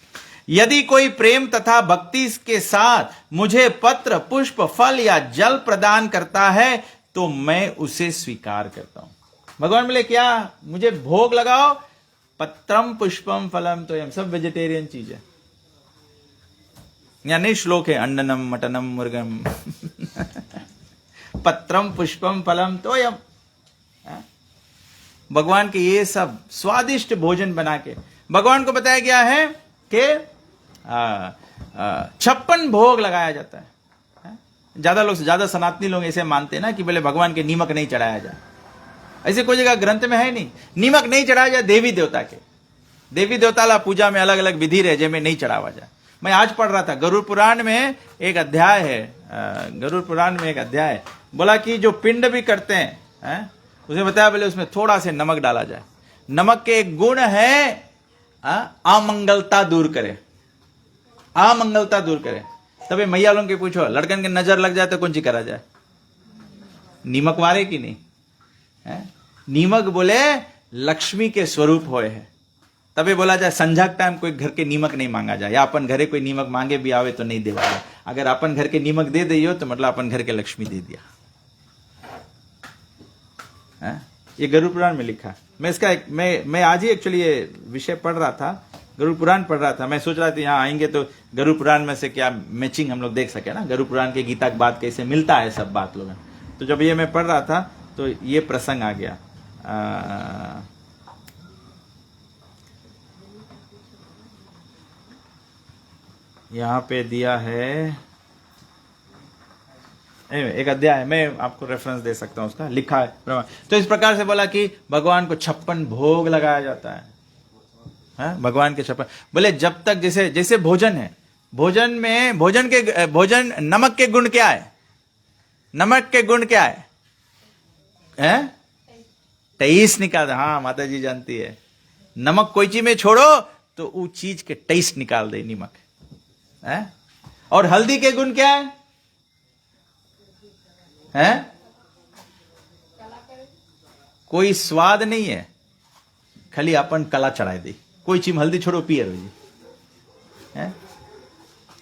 यदि कोई प्रेम तथा भक्ति के साथ मुझे पत्र, पुष्प, फल या जल प्रदान करता है तो मैं उसे स्वीकार करता हूं। भगवान बोले क्या? मुझे भोग लगाओ, पत्रम पुष्पम फलम तो सब वेजिटेरियन चीज है। या नहीं श्लोक है, अन्ननम मटनम मुर्गम पत्रम पुष्पम फलम तो यम। भगवान के ये सब स्वादिष्ट भोजन बना के भगवान को बताया गया है कि 56 भोग लगाया जाता है। ज्यादा लोग, ज्यादा सनातनी लोग ऐसे मानते हैं ना कि बोले भगवान के नीमक नहीं चढ़ाया जाए। ऐसे कोई जगह ग्रंथ में है नहीं, नीमक नहीं चढ़ाया जाए देवी देवता के। देवी देवता ला पूजा में अलग अलग विधि रहे जिनमें नहीं चढ़ावा जाए। मैं आज पढ़ रहा था गरुड़ पुराण में एक अध्याय है, गरुड़ पुराण में एक अध्याय बोला कि जो पिंड भी करते हैं, उसने बताया बोले उसमें थोड़ा से नमक डाला जाए। नमक के एक गुण है अमंगलता दूर करे, अमंगलता दूर करे। तभी मैया लोगों के पूछो लड़कन के नजर लग जाए तो कौन सी करा जाए, नीमक वारे की नहीं है? नीमक बोले लक्ष्मी के स्वरूप होए है। तभी बोला जाए संझा के टाइम कोई घर के नीमक नहीं मांगा जाए, या अपन घरे कोई नीमक मांगे भी आवे तो नहीं देवा जाए। अगर अपन घर के नीमक दे दियो तो मतलब अपन घर के लक्ष्मी दे दिया है? ये गरुड़ पुराण में लिखा है। मैं इसका मैं आज ही एक्चुअली ये विषय पढ़ रहा था, गरुड़ पुराण पढ़ रहा था। मैं सोच रहा था यहाँ आएंगे तो गरुड़ पुराण में से क्या मैचिंग हम लोग देख सके ना, गरुड़ पुराण के गीता के बाद कैसे मिलता है सब बात लोग। तो जब ये मैं पढ़ रहा था तो ये प्रसंग आ गया। यहां पे दिया है एक अध्याय, मैं आपको रेफरेंस दे सकता हूं, उसका लिखा है प्रमाण। तो इस प्रकार से बोला कि भगवान को 56 भोग लगाया जाता है, भगवान के 56। बोले जब तक जैसे जैसे भोजन है, भोजन में भोजन नमक के गुण क्या है? नमक के गुण क्या है? टेस्ट निकाल। हाँ माता जी जानती है, नमक कोई चीज में छोड़ो तो वो चीज के टेस्ट निकाल दे नमक है। और हल्दी के गुण क्या है? कोई स्वाद नहीं है, खाली अपन कला चढ़ाई दे। कोई चीज हल्दी छोड़ो पिए जी है।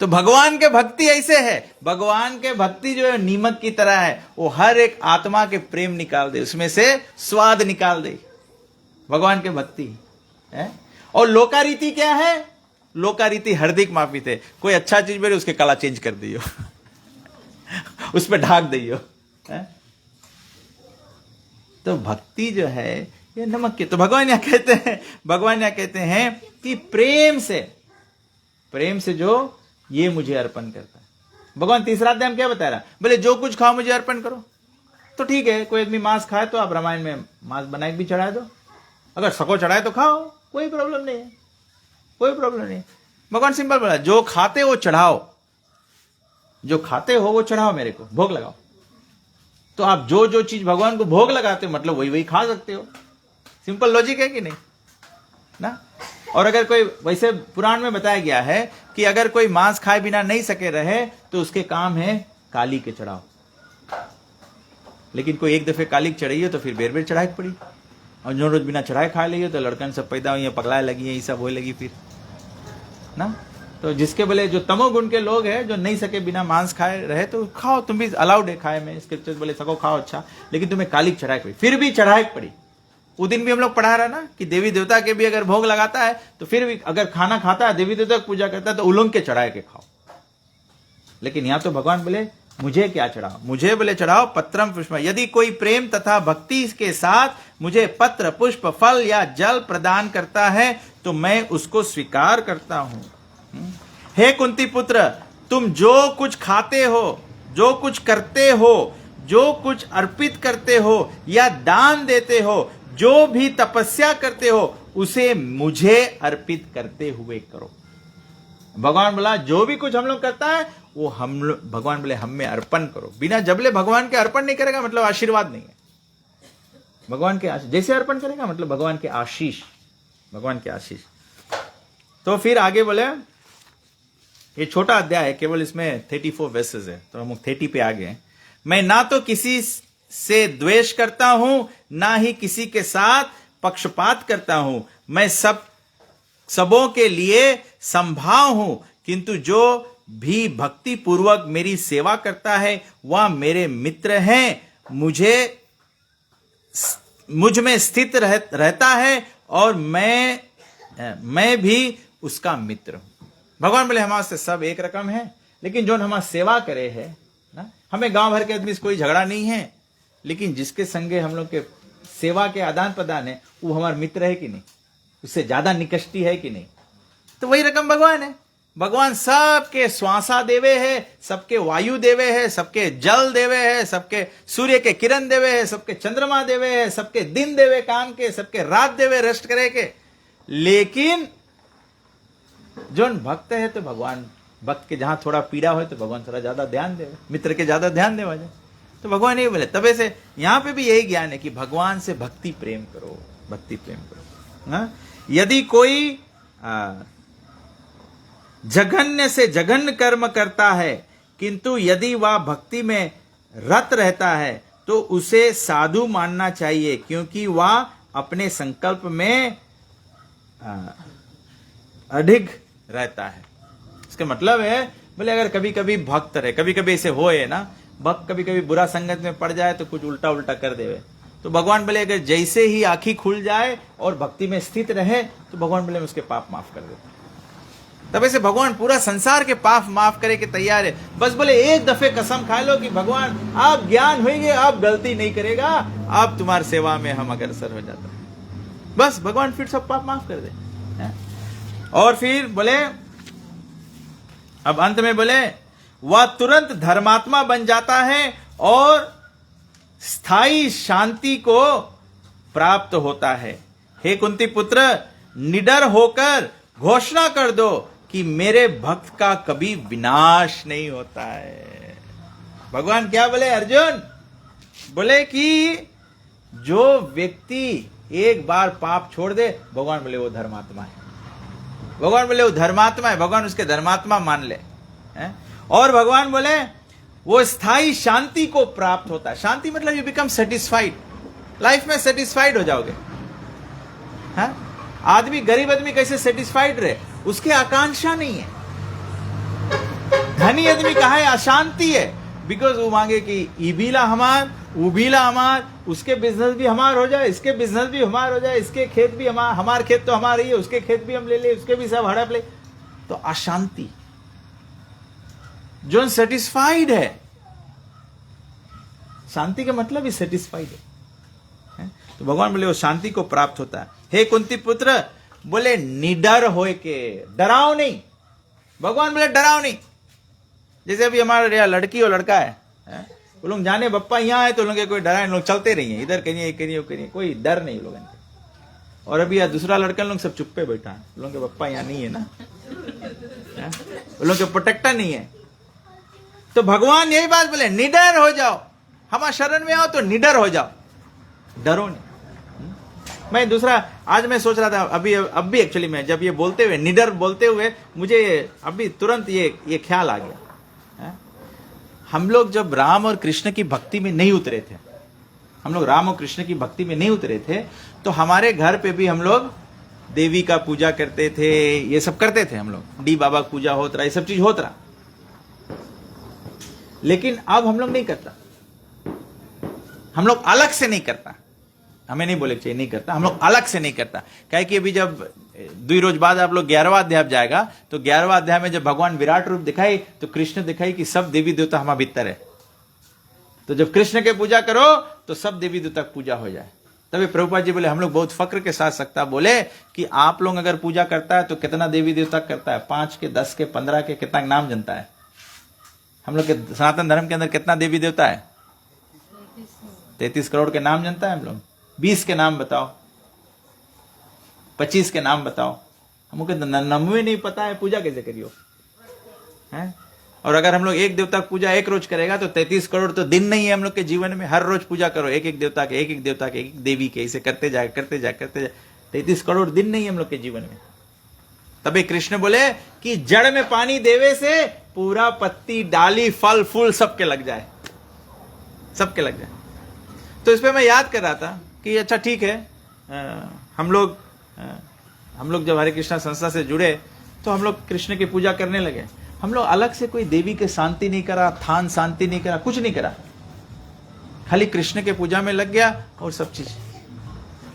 तो भगवान के भक्ति ऐसे है, भगवान के भक्ति जो है नीमक की तरह है, वो हर एक आत्मा के प्रेम निकाल दे, उसमें से स्वाद निकाल दे, भगवान के भक्ति है। और लोकारीति क्या है? लोकारीति हार्दिक माफी थे, कोई अच्छा चीज बोले उसके कला चेंज कर दियो उस पर ढाक दियो है? तो भक्ति जो है ये नमक की। तो भगवान यहाँ कहते हैं कि प्रेम से जो ये मुझे अर्पण करता है। भगवान तीसरा अध्याय में क्या बता रहा है? बोले जो कुछ खाओ मुझे अर्पण करो। तो ठीक है, कोई आदमी मांस खाए तो आप रामायण में मांस बनाए भी चढ़ा दो, अगर सको चढ़ाए तो खाओ, कोई प्रॉब्लम नहीं है, कोई प्रॉब्लम नहीं। भगवान सिंपल बोला जो खाते वो चढ़ाओ, जो खाते हो वो चढ़ाओ, मेरे को भोग लगाओ। तो आप जो जो चीज भगवान को भोग लगाते हो मतलब वही वही खा सकते हो। सिंपल लॉजिक है कि नहीं ना? और अगर कोई, वैसे पुराण में बताया गया है कि अगर कोई मांस खाए बिना नहीं सके रहे तो उसके काम है काली के चढ़ाओ। लेकिन कोई एक दफे काली चढ़ाई तो फिर बेर बेर चढ़ाई पड़ी, और जो रोज बिना चढ़ाए खा ली तो लड़कन सब पैदा हुई, पगलाए लगी है, ये सब होने लगी फिर ना। तो जिसके बोले जो तमोगुण के लोग हैं जो नहीं सके बिना मांस खाए रहे तो खाओ, तुम भी अलाउड है खाए में, स्क्रिप्चर्स बोले सको खाओ अच्छा, लेकिन तुम्हें काली चढ़ाई पड़ी, फिर भी चढ़ाई पड़ी। वो दिन भी हम लोग पढ़ा रहा ना कि देवी देवता के भी अगर भोग लगाता है तो फिर भी अगर खाना खाता है, देवी देवता की पूजा करता है तो उलंग के चढ़ाए के खाओ। लेकिन यहां तो भगवान बोले मुझे क्या चढ़ाओ? मुझे बोले चढ़ाओ पत्रम पुष्प। यदि कोई प्रेम तथा भक्ति के साथ मुझे पत्र पुष्प फल या जल प्रदान करता है तो मैं उसको स्वीकार करता हूं। हे कुंती पुत्र, तुम जो कुछ खाते हो, जो कुछ करते हो, जो कुछ अर्पित करते हो या दान देते हो, जो भी तपस्या करते हो उसे मुझे अर्पित करते हुए करो। भगवान बोला जो भी कुछ हम लोग करता है वो हम लोग, भगवान बोले हम में अर्पण करो। बिना जबले भगवान के अर्पण नहीं करेगा मतलब आशीर्वाद नहीं है। भगवान के जैसे अर्पण करेगा मतलब भगवान के आशीष, भगवान के आशीष। तो फिर आगे बोले, ये छोटा अध्याय है, केवल इसमें 34 वर्सेस है, तो हम 30 पे आ गए। मैं ना तो किसी से द्वेष करता हूं ना ही किसी के साथ पक्षपात करता हूं, मैं सबों के लिए संभाव हूं, किंतु जो भी भक्ति पूर्वक मेरी सेवा करता है वह मेरे मित्र हैं, मुझ में स्थित रहता है और मैं भी उसका मित्र हूं। भगवान बोले हमारे से सब एक रकम है, लेकिन जो हमारा सेवा करे है ना, हमें गांव भर के आदमी से कोई झगड़ा नहीं है, लेकिन जिसके संगे हम लोग के सेवा के आदान प्रदान है वो हमारा मित्र है कि नहीं, उससे ज्यादा निकष्टी है कि नहीं, तो वही रकम भगवान है। भगवान सबके श्वासा देवे है, सबके वायु देवे है, सबके जल देवे है, सबके सूर्य के किरण देवे है, सबके चंद्रमा देवे है, सबके दिन देवे काम के, सबके रात देवे रेस्ट करे के। लेकिन जो भक्त है तो भगवान भक्त के जहां थोड़ा पीड़ा हो तो भगवान थोड़ा ज्यादा ध्यान देवे, मित्र के ज्यादा ध्यान देवा जाए तो भगवान ये बोले। तबे से यहां पे भी यही ज्ञान है कि भगवान से भक्ति प्रेम करो, भक्ति प्रेम करो। हाँ? यदि कोई जघन्य से जघन्य कर्म करता है किंतु यदि वह भक्ति में रत रहता है तो उसे साधु मानना चाहिए, क्योंकि वह अपने संकल्प में अडिग रहता है। इसका मतलब है बोले अगर कभी कभी भक्त रहे, कभी कभी ऐसे होए ना, भक्त कभी कभी बुरा संगत में पड़ जाए तो कुछ उल्टा उल्टा कर देवे, तो भगवान बोले अगर जैसे ही आंखी खुल जाए और भक्ति में स्थित रहे तो भगवान बोले उसके पाप माफ कर देते। तब ऐसे भगवान पूरा संसार के पाप माफ करे के तैयार है। बस बोले एक दफे कसम खा लो कि भगवान आप ज्ञान होइए, आप गलती नहीं करेगा, आप तुम्हारी सेवा में हम अग्रसर हो जाता है, बस भगवान फिर सब पाप माफ कर दे। और फिर बोले अब अंत में बोले वह तुरंत धर्मात्मा बन जाता है और स्थायी शांति को प्राप्त होता है। हे कुंती पुत्र, निडर होकर घोषणा कर दो कि मेरे भक्त का कभी विनाश नहीं होता है। भगवान क्या बोले अर्जुन? बोले कि जो व्यक्ति एक बार पाप छोड़ दे, भगवान बोले वो धर्मात्मा है। भगवान बोले वो धर्मात्मा है, भगवान उसके धर्मात्मा मान ले। और भगवान बोले वो स्थायी शांति को प्राप्त होता है। शांति मतलब यू बिकम सेटिस्फाइड, लाइफ में सेटिस्फाइड हो जाओगे। आदमी, गरीब आदमी कैसे सेटिस्फाइड रहे? उसके आकांक्षा नहीं है। धनी आदमी कहा है अशांति है, बिकॉज वो मांगे कि ईबीला हमार, उबीला हमार, उसके बिजनेस भी हमार हो जाए, इसके बिजनेस भी हमार हो जाए, इसके खेत भी हमार खेत तो हमारा ही है, उसके खेत भी हम ले ले, उसके भी सब हड़प ले, तो अशांति। जो सेटिस्फाइड है, शांति का मतलब ही सेटिस्फाइड है। तो भगवान बोले वो शांति को प्राप्त होता है। हे कुंती पुत्र, बोले निडर होए के, डराओ नहीं। भगवान बोले डराओ नहीं। जैसे अभी हमारे यहाँ लड़की और लड़का है, वो लोग जाने बप्पा यहाँ है तो लोग कोई डराए, लोग चलते रही है, इधर करिए करिए करिए, कोई डर नहीं लोगों को। और अभी यहाँ दूसरा लड़का लोग सब चुप्पे बैठा है, लोगों के बप्पा यहाँ नहीं है ना, लोगों के प्रोटेक्टर नहीं है। तो भगवान यही बात बोले, निडर हो जाओ, हमारे शरण में आओ तो निडर हो जाओ, डरो नहीं। मैं दूसरा आज मैं सोच रहा था अब भी एक्चुअली मैं जब ये बोलते हुए, निडर बोलते हुए, मुझे अभी तुरंत ये ख्याल आ गया। हम लोग जब राम और कृष्ण की भक्ति में नहीं उतरे थे, हम लोग राम और कृष्ण की भक्ति में नहीं उतरे थे, तो हमारे घर पे भी हम लोग देवी का पूजा करते थे, ये सब करते थे। हम लोग डी बाबा पूजा होता रहा, ये सब चीज होता रहा। लेकिन अब हम लोग नहीं करता, हम लोग अलग से नहीं करता। हमें नहीं बोले चाहिए नहीं करता, हम लोग अलग से नहीं करता। क्या कि अभी जब 2 रोज बाद आप लोग 11वां अध्याय जाएगा, तो 11वां अध्याय में जब भगवान विराट रूप दिखाई तो कृष्ण दिखाई कि सब देवी देवता हमारे भीतर है। तो जब कृष्ण के पूजा करो तो सब देवी देवता पूजा हो जाए। तभी प्रभुपाद जी बोले, हम लोग बहुत फक्र के साथ सकता बोले कि आप लोग अगर पूजा करता है तो कितना देवी देवता करता है? 5 के 10 के 15 के कितना नाम जनता है? हम लोग के सनातन धर्म के अंदर कितना देवी देवता है? 33 करोड़ के नाम जनता है हम लोग। 20 के नाम बताओ, 25 के नाम बताओ। हमको 99 नहीं पता है, पूजा कैसे करियो है? और अगर हम लोग एक देवता की पूजा एक रोज करेगा तो 33 करोड़ तो दिन नहीं है हम लोग के जीवन में। हर रोज पूजा करो एक एक देवता के, एक एक देवता के, एक देवी के, इसे करते जाए करते जाए करते जाए। 33 करोड़ दिन नहीं है हम लोग के जीवन में। तभी कृष्ण बोले कि जड़ में पानी देवे से पूरा पत्ती डाली फल फूल सबके लग जाए, सबके लग जाए। तो इस पे मैं याद कर रहा था कि अच्छा ठीक है, हम लोग जब हरे कृष्णा संस्था से जुड़े तो हम लोग कृष्ण की पूजा करने लगे। हम लोग अलग से कोई देवी के शांति नहीं करा, थान शांति नहीं करा, कुछ नहीं करा, खाली कृष्ण के पूजा में लग गया और सब चीज।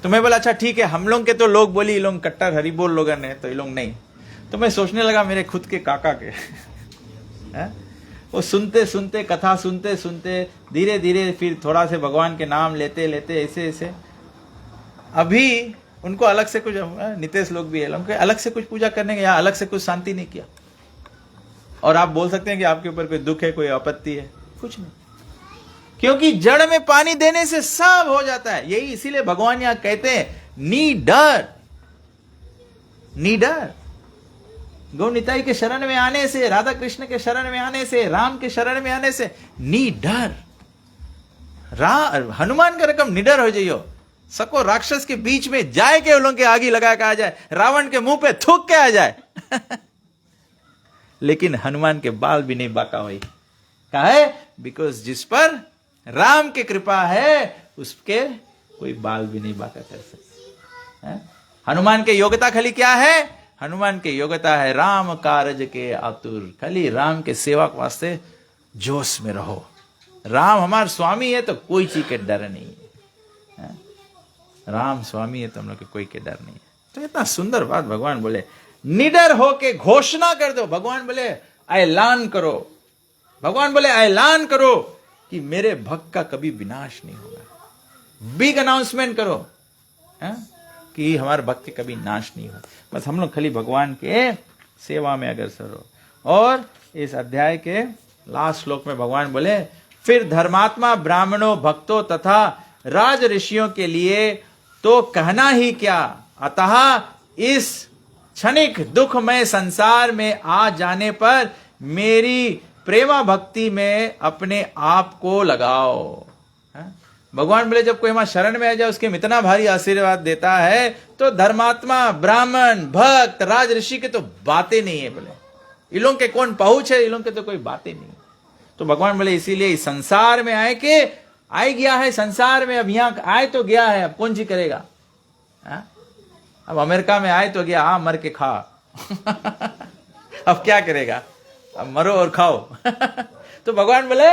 तो मैं बोला अच्छा ठीक है, हम लोग के तो लोग बोली ये लोग कट्टर हरि बोल लोग ने, तो ये लोग नहीं। तो मैं सोचने लगा मेरे खुद के काका के वो सुनते सुनते कथा सुनते सुनते धीरे धीरे फिर थोड़ा से भगवान के नाम लेते लेते ऐसे ऐसे अभी उनको अलग से कुछ, नितेश लोग भी है, उनके अलग से कुछ पूजा करने के या अलग से कुछ शांति नहीं किया। और आप बोल सकते हैं कि आपके ऊपर कोई दुख है, कोई आपत्ति है? कुछ नहीं, क्योंकि जड़ में पानी देने से सब हो जाता है। यही इसीलिए भगवान यहां कहते हैं नीडर, नीडर। गौ निताई के शरण में आने से, राधा कृष्ण के शरण में आने से, राम के शरण में आने से निडर। हनुमान का रकम निडर हो जाइयो, सको राक्षस के बीच में जाए के उन के आगे लगा के आ जाए, रावण के मुंह पे थूक के आ जाए लेकिन हनुमान के बाल भी नहीं बाका हुई। कहा है? बिकॉज जिस पर राम की कृपा है उसके कोई बाल भी नहीं बाका कर सकते। हनुमान के योग्यता खाली क्या है? हनुमान की योग्यता है राम कारज के आतुर, खाली राम के सेवा के वास्ते जोश में रहो। राम हमारा स्वामी है तो कोई चीज के डर नहीं है। राम स्वामी है तो हम लोग के कोई के डर नहीं है। तो इतना सुंदर बात भगवान बोले, निडर होके घोषणा कर दो। भगवान बोले ऐलान करो, भगवान बोले ऐलान करो कि मेरे भक्त का कभी विनाश नहीं होगा। बिग अनाउंसमेंट करो कि हमारे भक्त के कभी नाश नहीं हो। बस हम लोग खाली भगवान के सेवा में अग्रसर हो। और इस अध्याय के लास्ट श्लोक में भगवान बोले, फिर धर्मात्मा ब्राह्मणों, भक्तों तथा राज ऋषियों के लिए तो कहना ही क्या, अतः इस क्षणिक दुखमय संसार में आ जाने पर मेरी प्रेमा भक्ति में अपने आप को लगाओ। भगवान बोले जब कोई हमारे शरण में आ जाए उसके इतना भारी आशीर्वाद देता है, तो धर्मात्मा, ब्राह्मण, भक्त, राज ऋषि के तो बातें नहीं है। बोले इन लोगों के कौन पहुंच है, इन लोगों के तो कोई बातें नहीं। तो भगवान बोले इसीलिए इस संसार में आए के आए गया है, संसार में अब यहां आए तो गया है, अब कौन सी करेगा? अब अमेरिका में आए तो गया, मर के खा अब क्या करेगा? अब मरो और खाओ तो भगवान बोले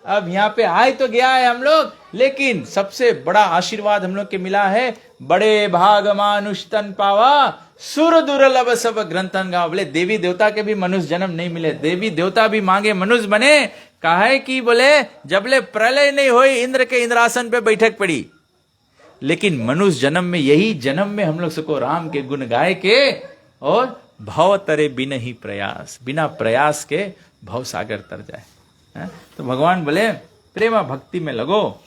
अब यहां पे आए तो गया है हम लोग, लेकिन सबसे बड़ा आशीर्वाद हम लोग के मिला है, बड़े भाग मानुष तन पावा, सुर दुर्लभ सब ग्रंथन गाओ। बोले देवी देवता के भी मनुष्य जन्म नहीं मिले, देवी देवता भी मांगे मनुष्य बने। कहा है कि बोले जबले प्रलय नहीं हुई इंद्र के इंद्रासन पे बैठक पड़ी, लेकिन मनुष्य जन्म में, यही जन्म में हम लोग सबको राम के गुण गाय के और भव तरे बिन ही प्रयास, बिना प्रयास के भव सागर तर जाए। तो भगवान बोले प्रेमा भक्ति में लगो,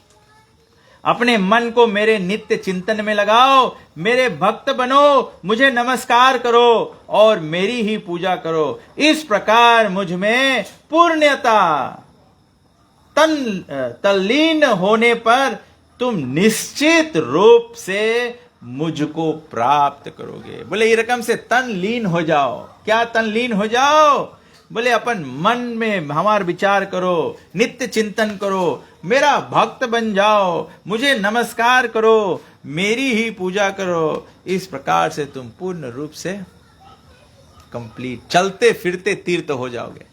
अपने मन को मेरे नित्य चिंतन में लगाओ, मेरे भक्त बनो, मुझे नमस्कार करो और मेरी ही पूजा करो। इस प्रकार मुझ में पूर्णता तल्लीन होने पर तुम निश्चित रूप से मुझको प्राप्त करोगे। बोले ये रकम से तन लीन हो जाओ। क्या तन लीन हो जाओ? बोले अपन मन में हमार विचार करो, नित्य चिंतन करो, मेरा भक्त बन जाओ, मुझे नमस्कार करो, मेरी ही पूजा करो। इस प्रकार से तुम पूर्ण रूप से कंप्लीट, चलते फिरते तीर्थ हो जाओगे।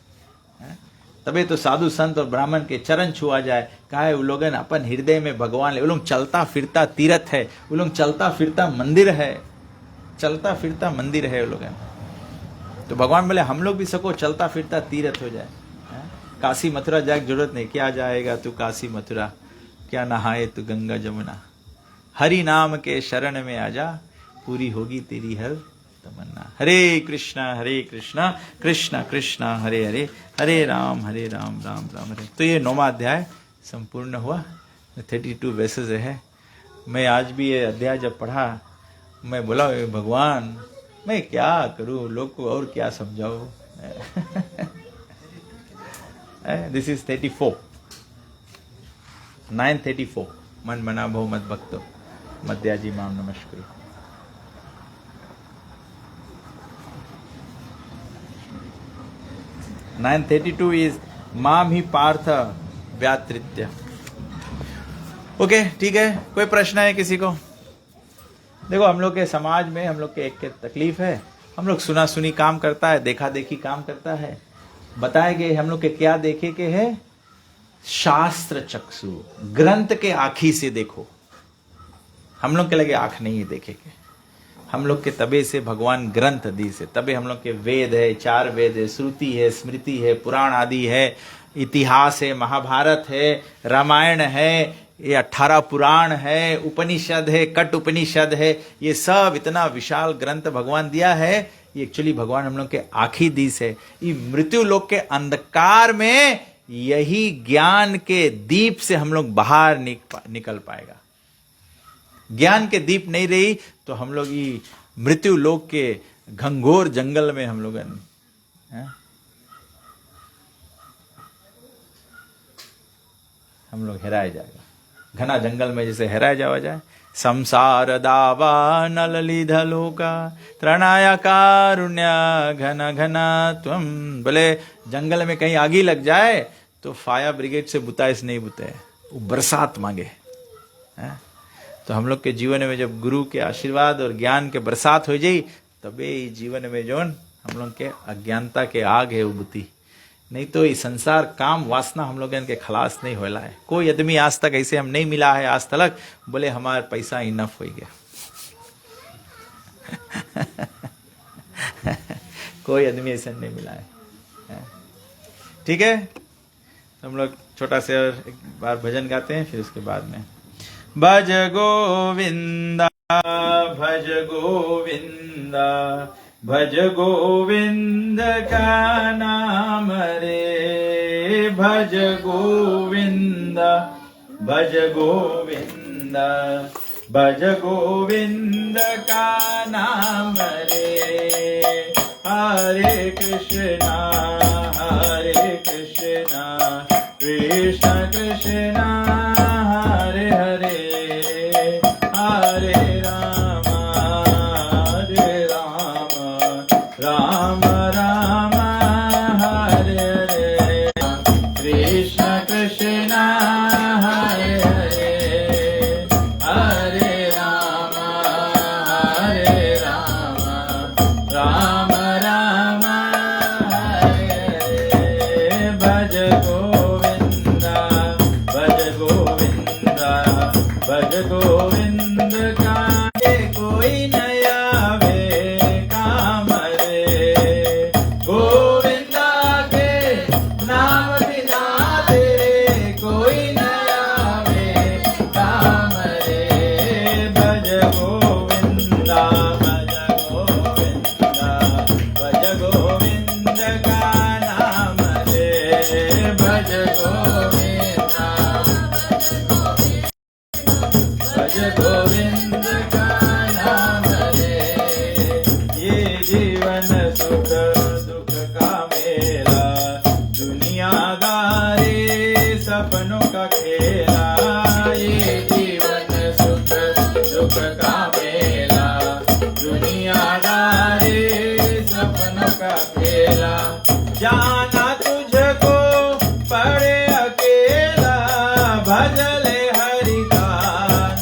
तबे तो साधु संत और ब्राह्मण के चरण छुआ जाए। कहा है वो लोग अपन हृदय में भगवान ले, वो लोग चलता फिरता तीर्थ है, वो लोग चलता फिरता मंदिर है, चलता फिरता मंदिर है वो लोग। तो भगवान बोले हम लोग भी सको चलता फिरता तीर्थ हो जाए। काशी मथुरा जाए जरूरत नहीं, क्या जाएगा तू काशी मथुरा, क्या नहाए तू गंगा जमुना, हरि नाम के शरण में आजा, पूरी होगी तेरी हर तमन्ना। हरे कृष्णा कृष्ण कृष्ण हरे हरे, हरे राम राम राम हरे। तो ये 9वां अध्याय संपूर्ण हुआ, 32 वर्सेस है। मैं आज भी ये अध्याय जब पढ़ा, मैं बोला भगवान मैं क्या करूं, लोग को और क्या समझाऊं। This is 34, 934। मन मना भो मत भक्तो मध्याजी माम नमस्कुरु। नाइन 32 इज माम ही पार्थ व्यातृत्य। ओके ठीक है, कोई प्रश्न है किसी को? देखो हम लोग के समाज में हम लोग के एक तकलीफ है, हम लोग सुना सुनी काम करता है, देखा देखी काम करता है। बताए गए हम लोग के क्या देखे के है? शास्त्र चक्षु, ग्रंथ के आँखी से देखो। हम लोग के लगे आंख नहीं है देखे के, हम लोग के तबे से भगवान ग्रंथ दी से, तबे हम लोग के वेद है, 4 वेद है, श्रुति है, स्मृति है, पुराण आदि है, इतिहास है, महाभारत है, रामायण है, ये 18 पुराण है, उपनिषद है, कट उपनिषद है, ये सब इतना विशाल ग्रंथ भगवान दिया है। ये एक्चुअली भगवान हम लोग के आखिरी दिस है। ये मृत्यु लोक के अंधकार में यही ज्ञान के दीप से हम लोग बाहर निकल पाएगा। ज्ञान के दीप नहीं रही तो हम लोग ये मृत्यु लोक के घंघोर जंगल में हम लोग हेराए जाएगा। घना जंगल में जैसे हेराए जावा जाए। संसार दावा नललिध लोका त्रणाया कारुण्य घना घना त्वम। बोले जंगल में कहीं आगी लग जाए तो फायर ब्रिगेड से बुताइस नहीं बुते, वो बरसात मांगे। तो हम लोग के जीवन में जब गुरु के आशीर्वाद और ज्ञान के बरसात हो जाई तबे जीवन में जो हम लोग के अज्ञानता के आग है उबती। नहीं तो ये संसार काम वासना हम लोग के खलास नहीं होला है। कोई आदमी आज तक ऐसे हम नहीं मिला है आज तक बोले हमारा पैसा इनफ हो गया। कोई आदमी ऐसा नहीं मिला है। ठीक है, हम लोग छोटा से और एक बार भजन गाते हैं, फिर उसके बाद में भज गोविंदा भज गोविंदा भज गोविंद का नाम रे। भज गोविंदा भज गोविंदा भज गोविंद का नाम रे। हरे कृष्णा कृष्ण कृष्ण हरे हरे, हरे राम राम राम हरे हरे। कृष्ण कृष्ण हरे हरे, हरे राम राम राम हरे हरे। भज गोविंदा भज गोविंदा भज गोविंद का कोई नया वे काम रे। गोविंदा के नाम बिना तेरे कोई नया वे काम रे। भज गोविंदा भज गोविंदा भज गोविंद का नाम रे। भज गोविंदा भज गोविंद का नाम रे। ये जीवन सुख दुख का मेला, दुनियादारी सपनों का खेला। ये जीवन सुख दुख का मेला, दुनियादारी सपनों का खेला। जाना तुझको पड़े अकेला, भजले हरि का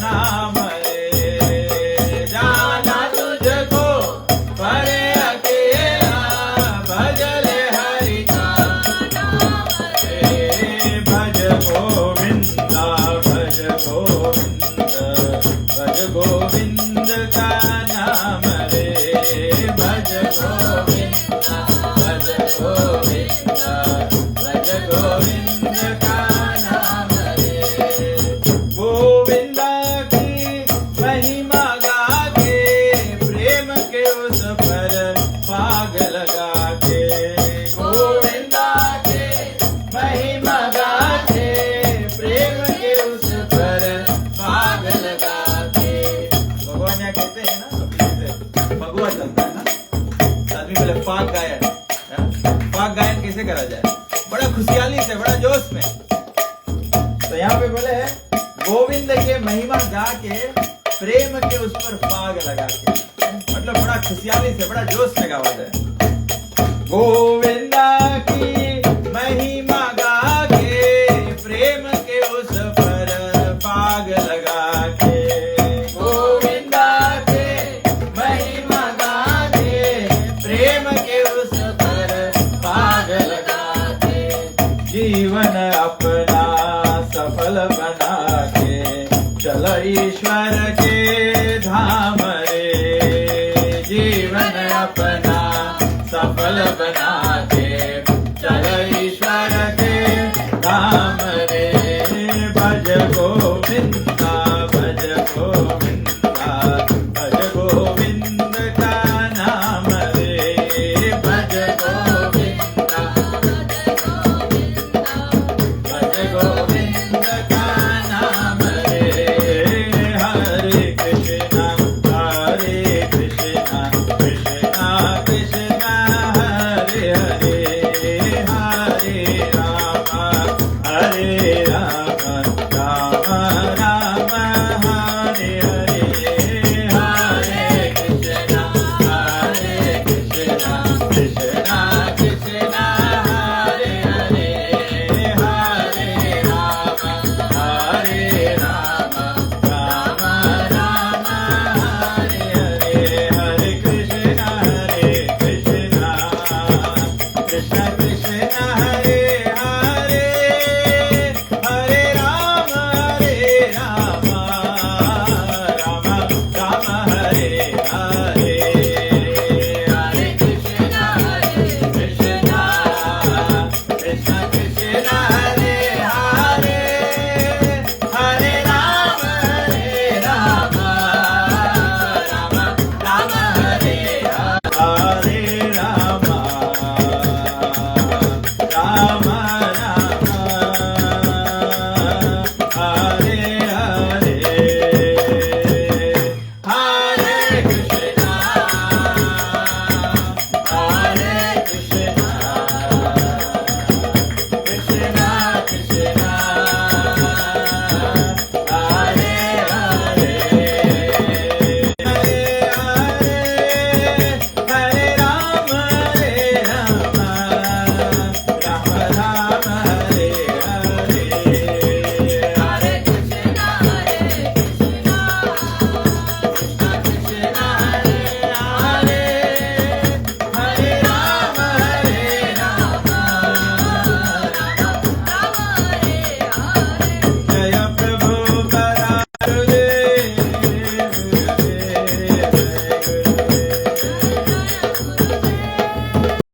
नाम रे। जाना तुझको पड़े अकेला, भजले हरि का नाम रे। भज गोविंदा भज गोविंद भज गोविंद का नाम रे। भज गोविंदा भज गोविंदा भज गोविंद का नाम रे। गोविंदा की महिमा गा के प्रेम के उस पर पाग लगा के। गोविंदा के महिमा गा के प्रेम के उस पर पाग लगा के। भगवान यहाँ कहते हैं ना, भगवान चलता है ना, आदमी बोले फाग गायन। फाग गायन कैसे करा जाए? बड़ा खुशहाली से, बड़ा जोश में। तो यहाँ पे बोले गोविंद के महिमा गा के प्रेम के उस पर फाग लगा के, मतलब बड़ा खुशहाली से, बड़ा जोश में गावा जाए। गोविंदा की महिमा